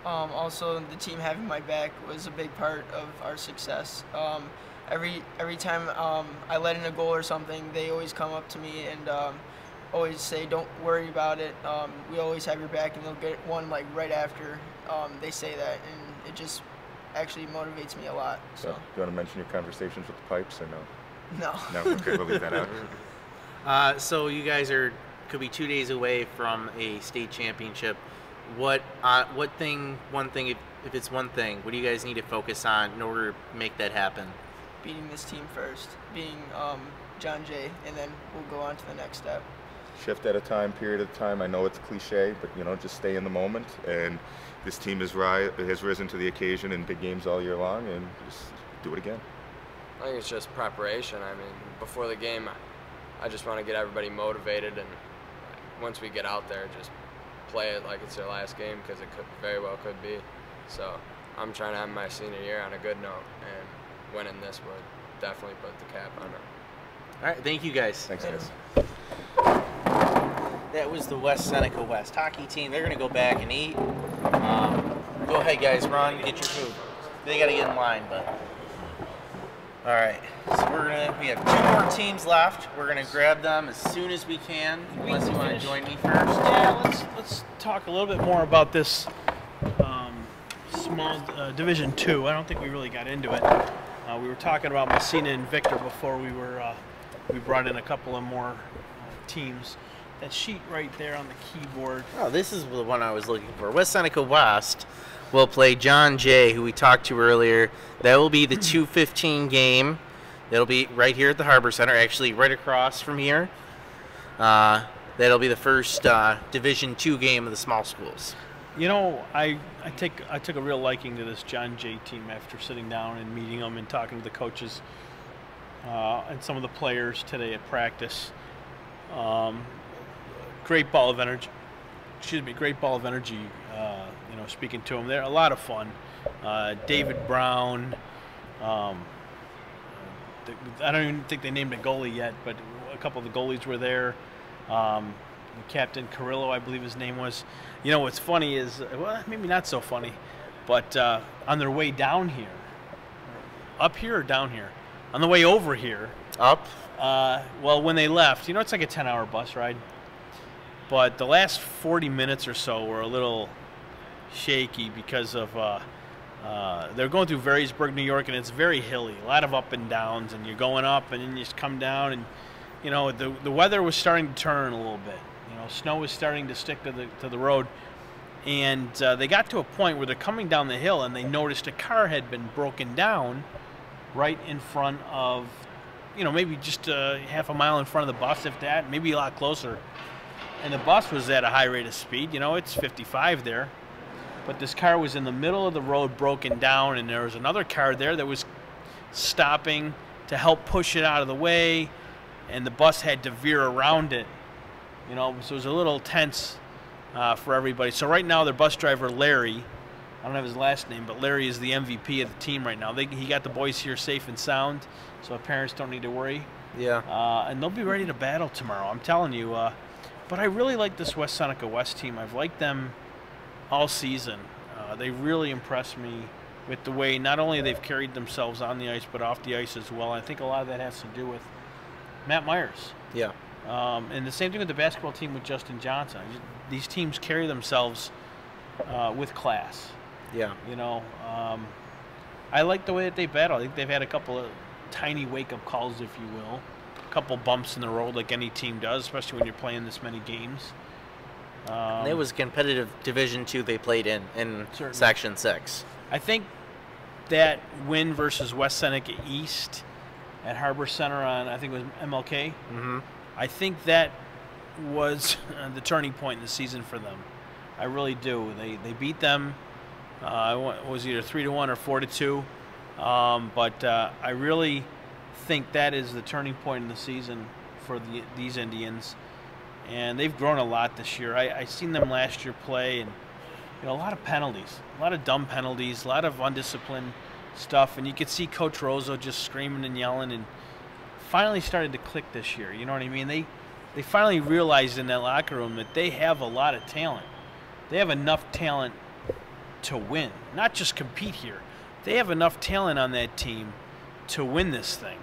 Also, the team having my back was a big part of our success. Every time I let in a goal or something, they always come up to me and always say, "Don't worry about it. We always have your back," and they'll get one like right after they say that, and it just actually motivates me a lot. So, do you want to mention your conversations with the Pipes or no? No. No, okay, we'll leave that out. So you guys could be 2 days away from a state championship. One thing, if it's one thing, what do you guys need to focus on in order to make that happen? Beating this team first, beating John Jay, and then we'll go on to the next step. Shift at a time, period at a time. I know it's cliche, but, you know, just stay in the moment. And this team has risen to the occasion in big games all year long, and just do it again. I think it's just preparation. I mean, before the game, I just want to get everybody motivated, and once we get out there, just play it like it's their last game, because it very well could be. So I'm trying to end my senior year on a good note, and winning this would definitely put the cap on it. All right, thank you guys. Thanks, guys. That was the West Seneca West hockey team. They're going to go back and eat. Go ahead, guys. Run, get your food. They got to get in line, but... All right, so we have 2 more teams left. We're gonna grab them as soon as we can, unless you want to join me first. Yeah, let's talk a little bit more about this small Division II. I don't think we really got into it. We were talking about Massena and Victor before we brought in a couple of more teams. That sheet right there on the keyboard. Oh, this is the one I was looking for. West Seneca West will play John Jay, who we talked to earlier. That will be the 2:15 game. It'll be right here at the Harbor Center, actually right across from here. That that'll be the first Division II game of the small schools. You know, I took a real liking to this John Jay team after sitting down and meeting them and talking to the coaches and some of the players today at practice. Great ball of energy. Excuse me, great ball of energy. You know, speaking to them, they're a lot of fun. David Brown. I don't even think they named a goalie yet, but a couple of the goalies were there. Captain Carrillo, I believe his name was. You know, what's funny is, well, maybe not so funny, but on their way down here, up here or down here? On the way over here. Up? Well, when they left, you know, it's like a 10-hour bus ride. But the last 40 minutes or so were a little shaky because of they're going through Varysburg, New York, and it's very hilly, a lot of up and downs, and you're going up and then you just come down, and you know the weather was starting to turn a little bit. You know, snow was starting to stick to the road, and they got to a point where they're coming down the hill and they noticed a car had been broken down right in front of, you know, maybe just half a mile in front of the bus, if that, maybe a lot closer. And the bus was at a high rate of speed. You know, it's 55 there. But this car was in the middle of the road, broken down, and there was another car there that was stopping to help push it out of the way, and the bus had to veer around it. You know, so it was a little tense for everybody. So right now, their bus driver, Larry, I don't have his last name, but Larry is the MVP of the team right now. He got the boys here safe and sound, so parents don't need to worry. Yeah. And they'll be ready to battle tomorrow, I'm telling you. But I really like this West Seneca West team. I've liked them all season. They really impressed me with the way not only they've carried themselves on the ice, but off the ice as well. I think a lot of that has to do with Matt Myers. Yeah. And the same thing with the basketball team with Justin Johnson. These teams carry themselves with class. Yeah. You know, I like the way that they battle. I think they've had a couple of tiny wake-up calls, if you will. A couple bumps in the road like any team does, especially when you're playing this many games. It was a competitive Division II they played in Certainly. Section 6. I think that win versus West Seneca East at Harbor Center on, I think it was MLK, I think that was the turning point in the season for them. I really do. They beat them. It was either 3-1 or 4-2. But I really think that is the turning point in the season for these Indians. And they've grown a lot this year. I seen them last year play, and you know, a lot of penalties, a lot of dumb penalties, a lot of undisciplined stuff. And you could see Coach Rozo just screaming and yelling, and finally started to click this year. You know what I mean? They finally realized in that locker room that they have a lot of talent. They have enough talent to win, not just compete here. They have enough talent on that team to win this thing.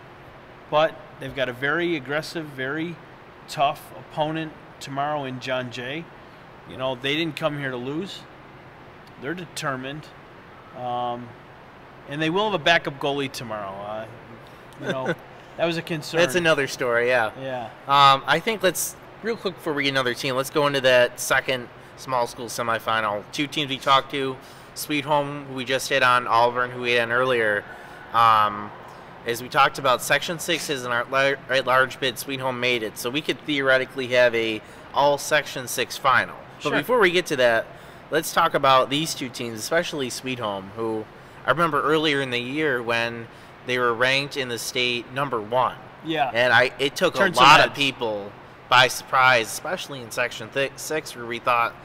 But they've got a very aggressive, very tough opponent tomorrow in John Jay. You know, they didn't come here to lose. They're determined. And they will have a backup goalie tomorrow. You know, that was a concern. That's another story, yeah. Yeah. I think real quick before we get another team, let's go into that second small school semifinal. Two teams we talked to, Sweet Home, who we just hit on, Auburn, who we hit on earlier. As we talked about, Section 6 is an large bid. Sweet Home made it, so we could theoretically have a all Section 6 final. But before we get to that, let's talk about these two teams, especially Sweet Home, who I remember earlier in the year when they were ranked in the state #1. Yeah. And it took a lot of people by surprise, especially in Section 6, where we thought,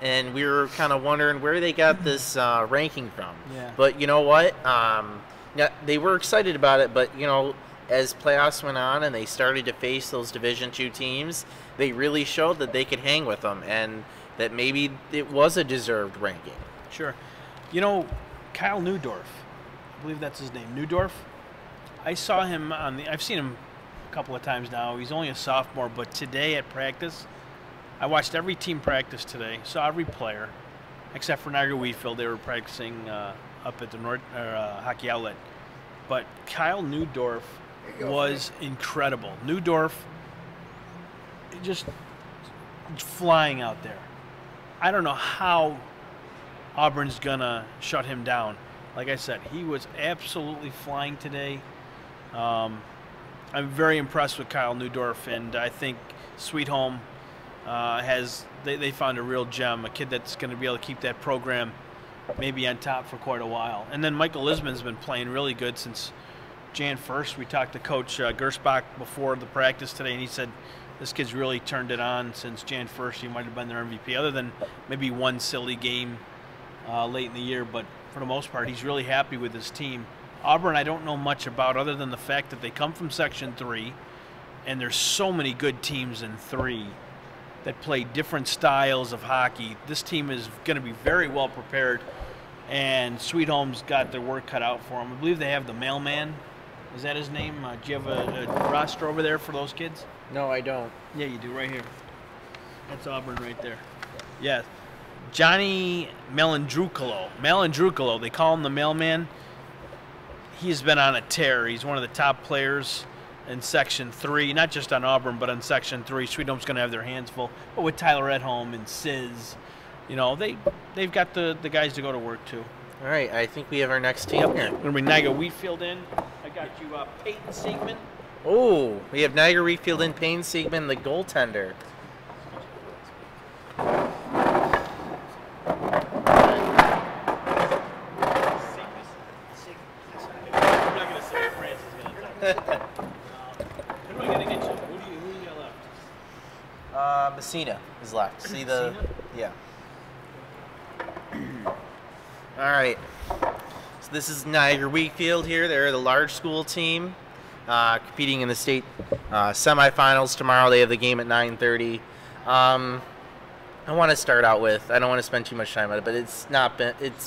and we were kind of wondering where they got this ranking from. Yeah. But you know what? Yeah, they were excited about it, but you know, as playoffs went on and they started to face those Division II teams, they really showed that they could hang with them, and that maybe it was a deserved ranking. Sure. You know, Kyle Newdorf, I believe that's his name, Newdorf. I saw him I've seen him a couple of times now. He's only a sophomore, but today at practice, I watched every team practice today, saw every player, except for Niagara Wheatfield. They were practicing up at the hockey outlet. But Kyle Newdorf was incredible. Newdorf just flying out there. I don't know how Auburn's gonna shut him down. Like I said, he was absolutely flying today. I'm very impressed with Kyle Newdorf, and I think Sweet Home they found a real gem, a kid that's going to be able to keep that program maybe on top for quite a while. And then Michael Lisman's been playing really good since Jan 1st. We talked to Coach Gersbach before the practice today, and he said this kid's really turned it on since Jan 1st. He might have been their MVP, other than maybe one silly game late in the year. But for the most part, he's really happy with his team. Auburn, I don't know much about other than the fact that they come from Section 3, and there's so many good teams in 3 that play different styles of hockey. This team is going to be very well prepared, and Sweet Home's got their work cut out for them. I believe they have the mailman. Is that his name? Do you have a roster over there for those kids? No, I don't. Yeah, you do, right here. That's Auburn right there. Yeah. Johnny Malandrucolo, they call him the mailman. He's been on a tear. He's one of the top players in Section 3, not just on Auburn, but on Section 3. Sweet Home's going to have their hands full. But with Tyler Edholm and Sizz, you know, they've got the guys to go to work too. All right, I think we have our next team here. We're going to bring Niagara Wheatfield in. I got you Peyton Siegman. Oh, we have Niagara Wheatfield and Payne Siegman, the goaltender. Massena is left. See the, yeah. All right. So this is Niagara Wheatfield here. They're the large school team competing in the state semifinals tomorrow. They have the game at 9:30. I want to start out with, I don't want to spend too much time on it, but it's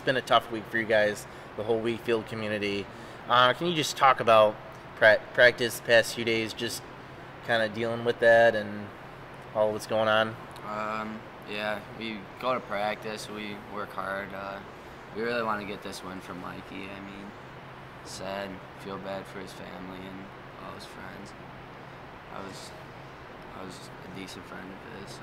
been a tough week for you guys, the whole Wheatfield community. Can you just talk about practice the past few days, just kind of dealing with that and all what's going on? Yeah, we go to practice, we work hard. We really want to get this win for Mikey. I mean, sad, feel bad for his family and all his friends. I was a decent friend of his, so.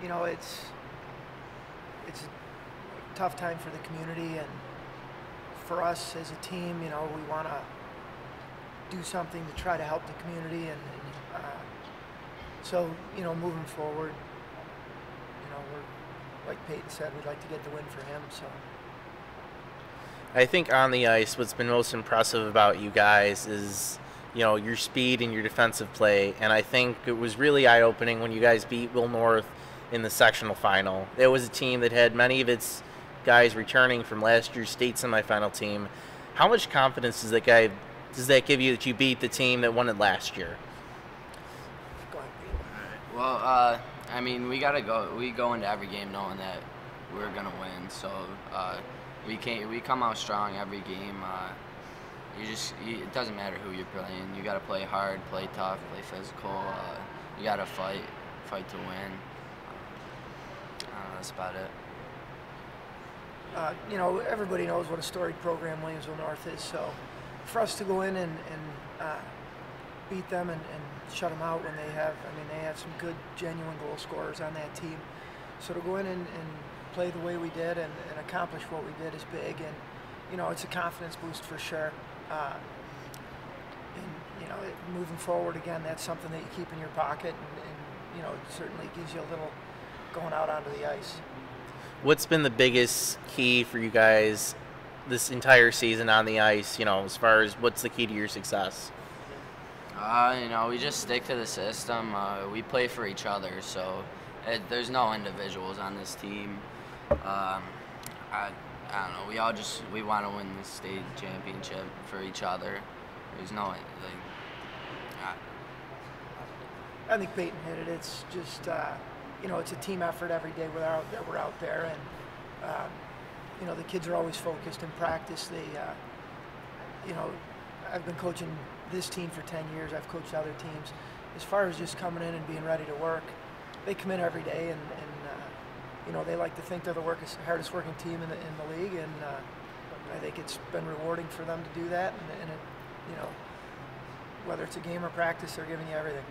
You know, it's a tough time for the community, and for us as a team, you know, we want to do something to try to help the community, and so, you know, moving forward, you know, we're, like Peyton said, we'd like to get the win for him. So I think on the ice, what's been most impressive about you guys is, you know, your speed and your defensive play, and I think it was really eye-opening when you guys beat Will North in the sectional final. It was a team that had many of its guys returning from last year's state semifinal team. How much confidence does that give you that you beat the team that won it last year? Well, I mean, we go into every game knowing that we're gonna win. So we come out strong every game. It doesn't matter who you're playing. You got to play hard, play tough, play physical. You got to fight to win. That's about it. You know, everybody knows what a storied program Williamsville North is. So for us to go in and beat them and shut them out when they have some good, genuine goal scorers on that team. So to go in and play the way we did and accomplish what we did is big, and you know, it's a confidence boost for sure. And you know, moving forward again, that's something that you keep in your pocket, and you know, it certainly gives you a little going out onto the ice. What's been the biggest key for you guys this entire season on the ice? You know, as far as what's the key to your success? You know, we just stick to the system. We play for each other, so there's no individuals on this team. I don't know. We want to win the state championship for each other. There's no I think Peyton hit it. It's just you know, it's a team effort every day we're out there, and you know, the kids are always focused in practice. They you know, I've been coaching this team for 10 years. I've coached other teams. As far as just coming in and being ready to work, they come in every day, and you know, they like to think they're the hardest working team in the league, and I think it's been rewarding for them to do that, and it, you know, whether it's a game or practice, they're giving you everything.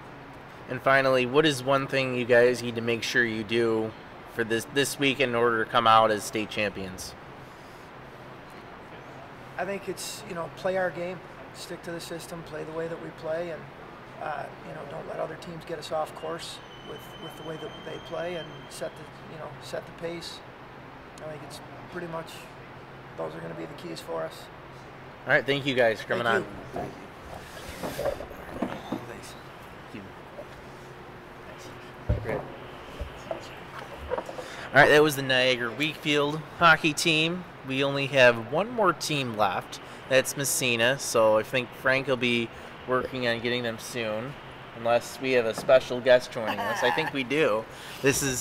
And finally, what is one thing you guys need to make sure you do for this week in order to come out as state champions? I think it's, you know, play our game. stick to the system, play the way that we play, and don't let other teams get us off course with the way that they play, and set the pace. I think it's pretty much those are going to be the keys for us. All right, thank you guys for coming on. Thank you. Thanks. Great. All right, that was the Niagara Wheatfield hockey team. We only have one more team left. That's Massena, so I think Frank will be working on getting them soon, unless we have a special guest joining us. I think we do. This is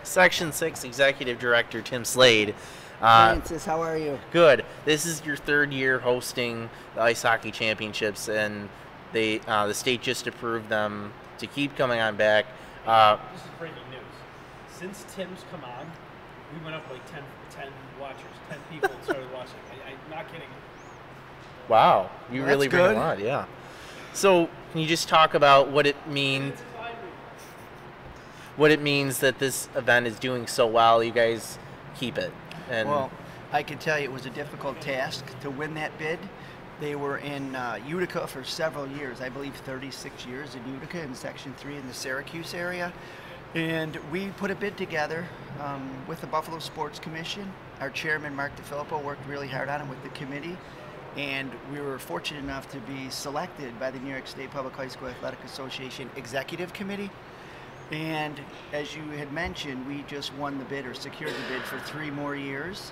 Section 6 Executive Director Tim Slade. Francis, how are you? Good. This is your third year hosting the Ice Hockey Championships, and the state just approved them to keep coming on back. This is breaking news. Since Tim's come on, we went up like 10 watchers, 10 people started watching. I'm not kidding. Wow, you Well, really that's bring good. a lot, yeah. So, can you just talk about what it means that this event is doing so well? You guys keep it. And Well, I can tell you it was a difficult task to win that bid. They were in Utica for several years, I believe 36 years in Utica in Section 3 in the Syracuse area. And we put a bid together with the Buffalo Sports Commission. Our chairman, Mark DeFilippo, worked really hard on it with the committee. And we were fortunate enough to be selected by the New York State Public High School Athletic Association Executive Committee. And as you had mentioned, we just won the bid or secured the bid for 3 more years.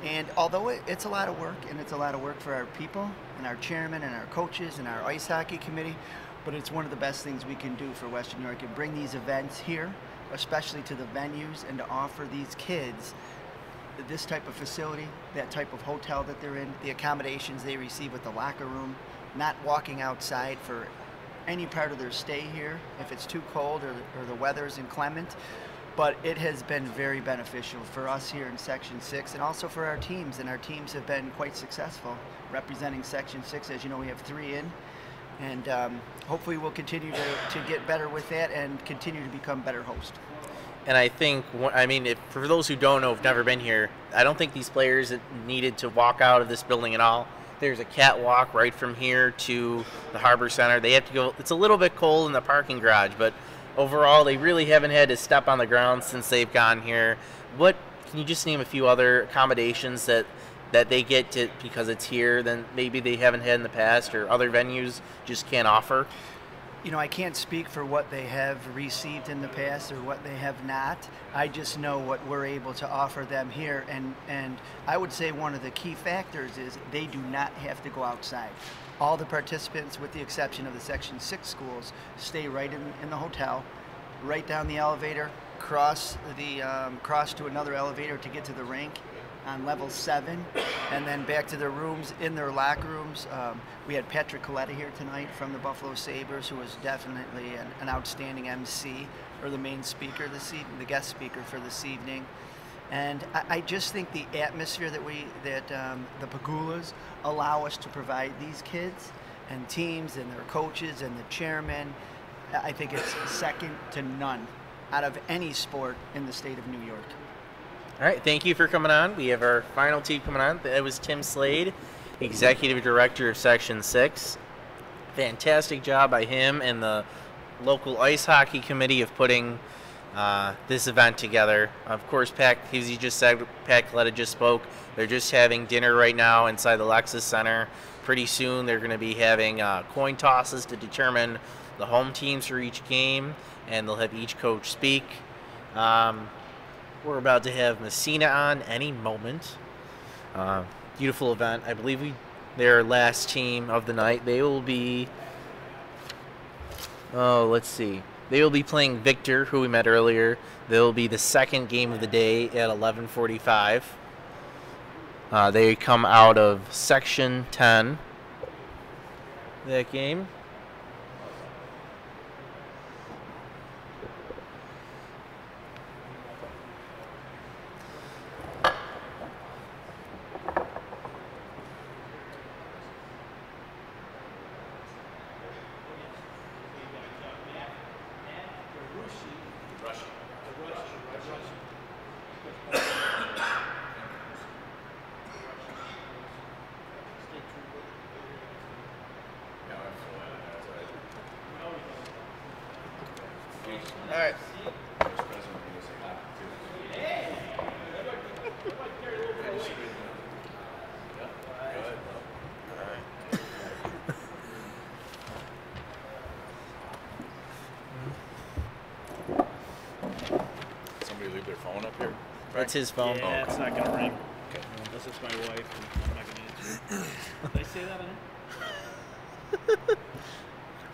And although it's a lot of work, and it's a lot of work for our people and our chairman and our coaches and our ice hockey committee, but it's one of the best things we can do for Western New York, and bring these events here, especially to the venues, and to offer these kids this type of facility, that type of hotel that they're in, the accommodations they receive with the locker room, not walking outside for any part of their stay here if it's too cold or the weather's inclement. But it has been very beneficial for us here in Section 6, and also for our teams, and our teams have been quite successful representing Section 6. As you know, we have 3 in, and hopefully we'll continue to get better with that and continue to become better hosts. And I think, for those who don't know, have never been here, I don't think these players needed to walk out of this building at all. There's a catwalk right from here to the Harbor Center. They have to go. It's a little bit cold in the parking garage, but overall, they really haven't had to step on the ground since they've gone here. Can you just name a few other accommodations that they get to because it's here than maybe they haven't had in the past, or other venues just can't offer? You know, I can't speak for what they have received in the past or what they have not. I just know what we're able to offer them here, and I would say one of the key factors is they do not have to go outside. All the participants, with the exception of the Section 6 schools, stay right in the hotel, right down the elevator, cross to another elevator to get to the rink on level 7, and then back to their rooms, in their locker rooms. We had Patrick Coletta here tonight from the Buffalo Sabres, who was definitely an outstanding MC, or the main speaker this evening, the guest speaker for this evening. And I just think the atmosphere that the Pagulas allow us to provide these kids and teams and their coaches and the chairman, I think it's second to none out of any sport in the state of New York. All right, thank you for coming on. We have our final team coming on. That was Tim Slade, Executive Director of Section 6. Fantastic job by him and the local ice hockey committee of putting this event together. Of course, as you just said, Pat Coletta just spoke. They're just having dinner right now inside the Lexus Center. Pretty soon they're going to be having coin tosses to determine the home teams for each game, and they'll have each coach speak. We're about to have Massena on any moment. Beautiful event. I believe their last team of the night. They will be, let's see. They will be playing Victor, who we met earlier. They'll be the second game of the day at 11:45. They come out of Section 10. That game. All right. Somebody leave their phone up here? That's his phone. Yeah, Oh, it's okay. not gonna ring. Okay. Unless it's my wife, and I'm not gonna answer. Did I say that on it?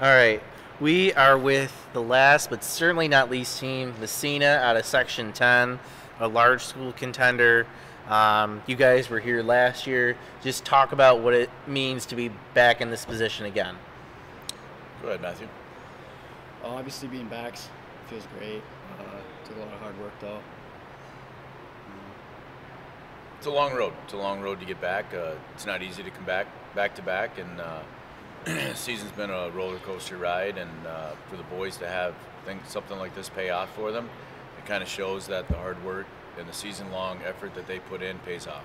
All right. We are with the last but certainly not least team, Massena out of Section 10, a large school contender. You guys were here last year. Just talk about what it means to be back in this position again. Go ahead, Matthew. Obviously, being back feels great. Took a lot of hard work, though. It's a long road. It's a long road to get back. It's not easy to come back to back, and season's been a roller coaster ride. And for the boys to have something like this pay off for them, it kind of shows that the hard work and the season-long effort that they put in pays off.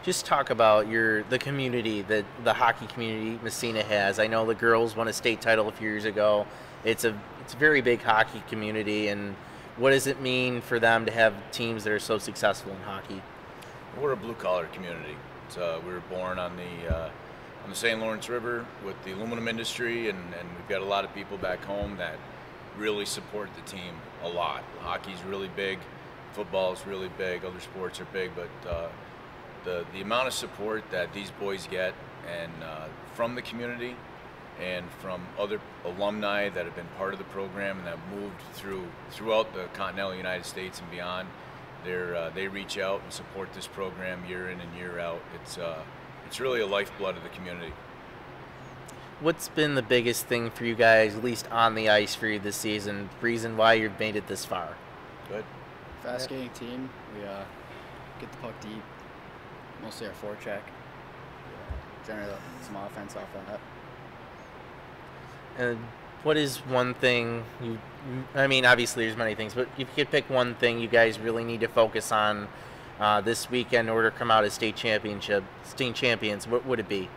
Just talk about the community that the hockey community Massena has. I know the girls won a state title a few years ago. It's a very big hockey community, and what does it mean for them to have teams that are so successful in hockey? We're a blue-collar community. We were born on the St. Lawrence River with the aluminum industry, and we've got a lot of people back home that really support the team a lot. Hockey's really big, football's really big, other sports are big, but the amount of support that these boys get and from the community and from other alumni that have been part of the program and that have moved throughout the continental United States and beyond, they reach out and support this program year in and year out. It's really a lifeblood of the community. What's been the biggest thing for you guys, at least on the ice for you this season? Reason why you've made it this far? Good. Fast skating team. We get the puck deep. Mostly our forecheck. Generate some offense off of that. And what is one thing I mean, obviously there's many things, but if you could pick one thing you guys really need to focus on this weekend in order to come out as state champions, what would it be?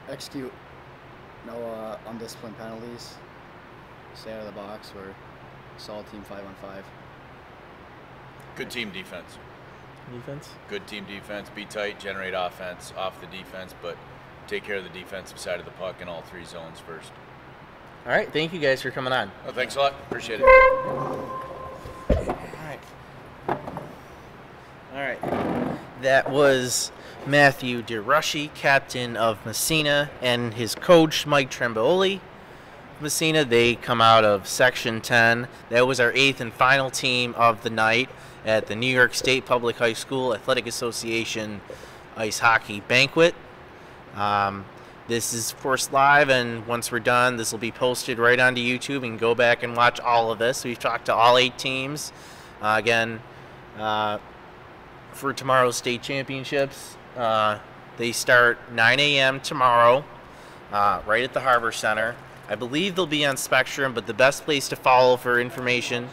Execute. No undisciplined penalties. Stay out of the box. We're a solid team 5-on-5. Good team defense. Defense? Good team defense. Be tight, generate offense off the defense, but take care of the defensive side of the puck in all three zones first. All right, thank you guys for coming on. Well, thanks a lot. Appreciate it. All right. That was Matthew DeRushy, captain of Massena, and his coach, Mike Tremboli. Massena, they come out of Section 10. That was our 8th and final team of the night at the New York State Public High School Athletic Association Ice Hockey Banquet. This is, of course, live, and once we're done, this will be posted right onto YouTube, and go back and watch all of this. We've talked to all 8 teams. Again, for tomorrow's state championships, they start 9 a.m. tomorrow, right at the Harbor Center. I believe they'll be on Spectrum, but the best place to follow for information,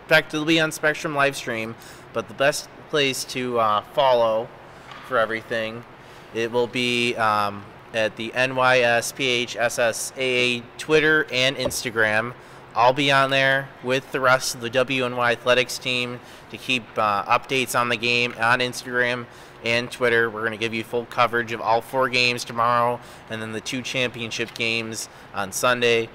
they'll be on Spectrum live stream, but the best place to follow for everything, it will be at the NYSPHSAA Twitter and Instagram. I'll be on there with the rest of the WNY Athletics team to keep updates on the game on Instagram and Twitter. We're going to give you full coverage of all 4 games tomorrow, and then the 2 championship games on Sunday.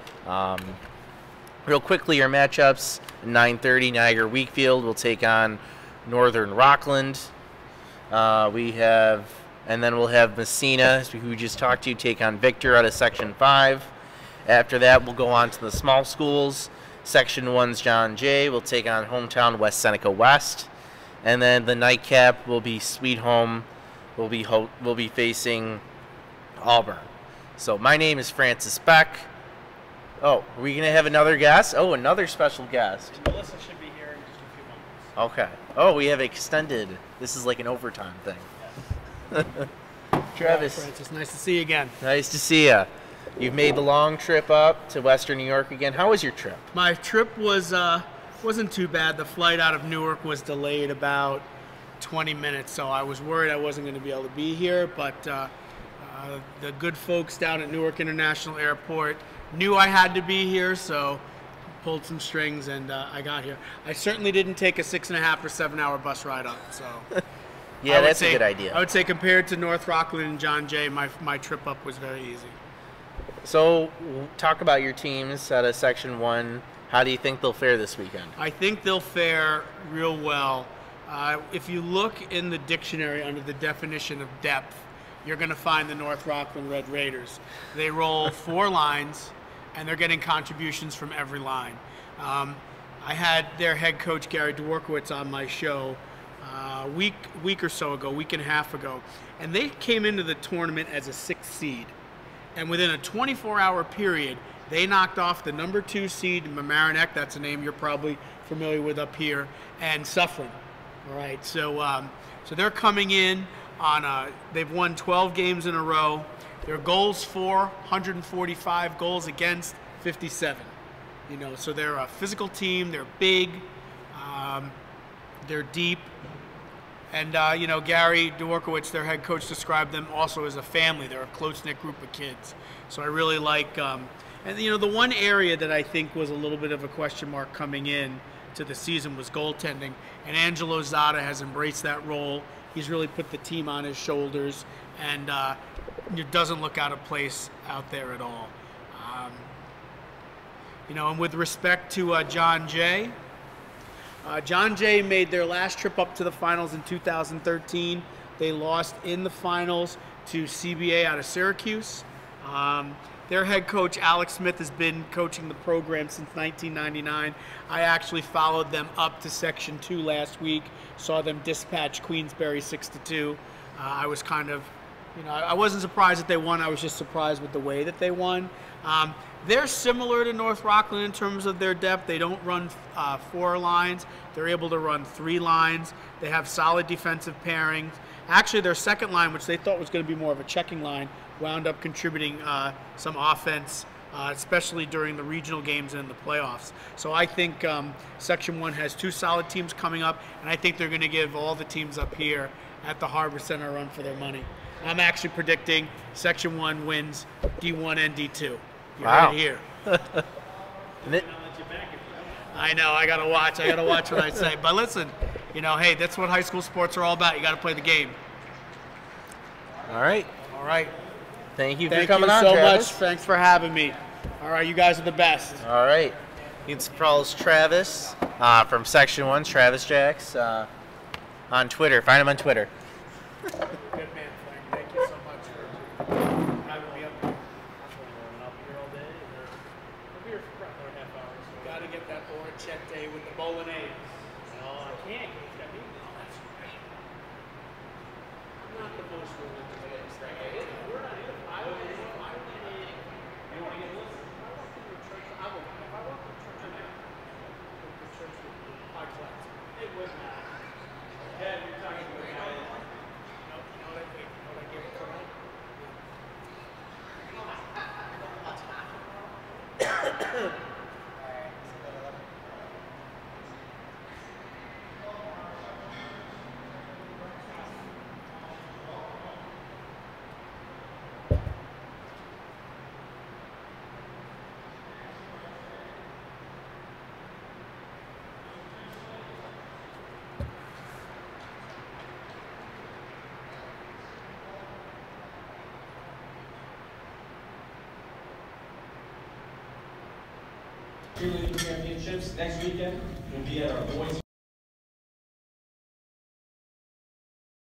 Real quickly, our matchups: 9:30, Niagara Wheatfield will take on Northern Rockland. And then we'll have Massena, who we just talked to, take on Victor out of Section 5. After that, we'll go on to the small schools. Section 1's John Jay will take on hometown West Seneca West. And then the nightcap will be Sweet Home. We'll be facing Auburn. So my name is Francis Beck. Oh, are we going to have another guest? Oh, another special guest. Melissa should be here in just a few moments. Okay. Oh, we have extended. This is like an overtime thing. Travis. Yeah, Francis, nice to see you again. Nice to see you. You've made the long trip up to Western New York again. How was your trip? My trip wasn't too bad. The flight out of Newark was delayed about 20 minutes, so I was worried I wasn't going to be able to be here, but the good folks down at Newark International Airport knew I had to be here, so pulled some strings and I got here. I certainly didn't take a 6.5 or 7 hour bus ride up, so. Yeah, that's a good idea. I would say compared to North Rockland and John Jay, my trip up was very easy. So, talk about your teams out of Section 1. How do you think they'll fare this weekend? I think they'll fare real well. If you look in the dictionary under the definition of depth, you're going to find the North Rockland Red Raiders. They roll 4 lines, and they're getting contributions from every line. I had their head coach, Gary Dworkowitz, on my show a week or so ago, week and a half ago, and they came into the tournament as a 6th seed. And within a 24-hour period, they knocked off the number 2 seed, Mamaroneck, that's a name you're probably familiar with up here, and Suffern. All right, so they're coming in on they've won 12 games in a row. Their goals for 145, goals against 57. You know, so they're a physical team. They're big. They're deep. And, you know, Gary Dworkowitz, their head coach, described them also as a family. They're a close-knit group of kids. So I really like, and, you know, the one area that I think was a little bit of a question mark coming in to the season was goaltending. And Angelo Zada has embraced that role. He's really put the team on his shoulders, and it doesn't look out of place out there at all. You know, and with respect to John Jay, John Jay made their last trip up to the finals in 2013. They lost in the finals to CBA out of Syracuse. Their head coach, Alex Smith, has been coaching the program since 1999. I actually followed them up to Section 2 last week, saw them dispatch Queensbury 6-2. I was kind of, you know, I wasn't surprised that they won. I was just surprised with the way that they won. They're similar to North Rockland in terms of their depth. They don't run 4 lines. They're able to run 3 lines. They have solid defensive pairings. Actually, their second line, which they thought was going to be more of a checking line, wound up contributing some offense, especially during the regional games and the playoffs. So I think Section 1 has 2 solid teams coming up, and I think they're going to give all the teams up here at the Harbor Center a run for their money. I'm actually predicting Section 1 wins D1 and D2. You're right here. I know, I gotta watch what I say. But listen, you know, hey, that's what high school sports are all about. You gotta play the game. All right. All right. Thank you for coming on, Thank you so Travis. much. Thanks for having me. All right, you guys are the best. All right. You can follow Travis from Section 1, Travis Jacks, on Twitter. Find him on Twitter. Good man, Frank. Thank you so much for having me up here. I'll be here all day. I'll be here for another half hour. So got to get that oranchette with the bolognese. No, I can't. That's great. I'm not the most religious thing. We're not either. I don't know. You want to get a listen? If I walk into a church, I will. If I walk into a church, I'm out. The church with high class. It wouldn't matter. Dad, you're talking to a guy. Cheerleading championships next weekend will be at our boys'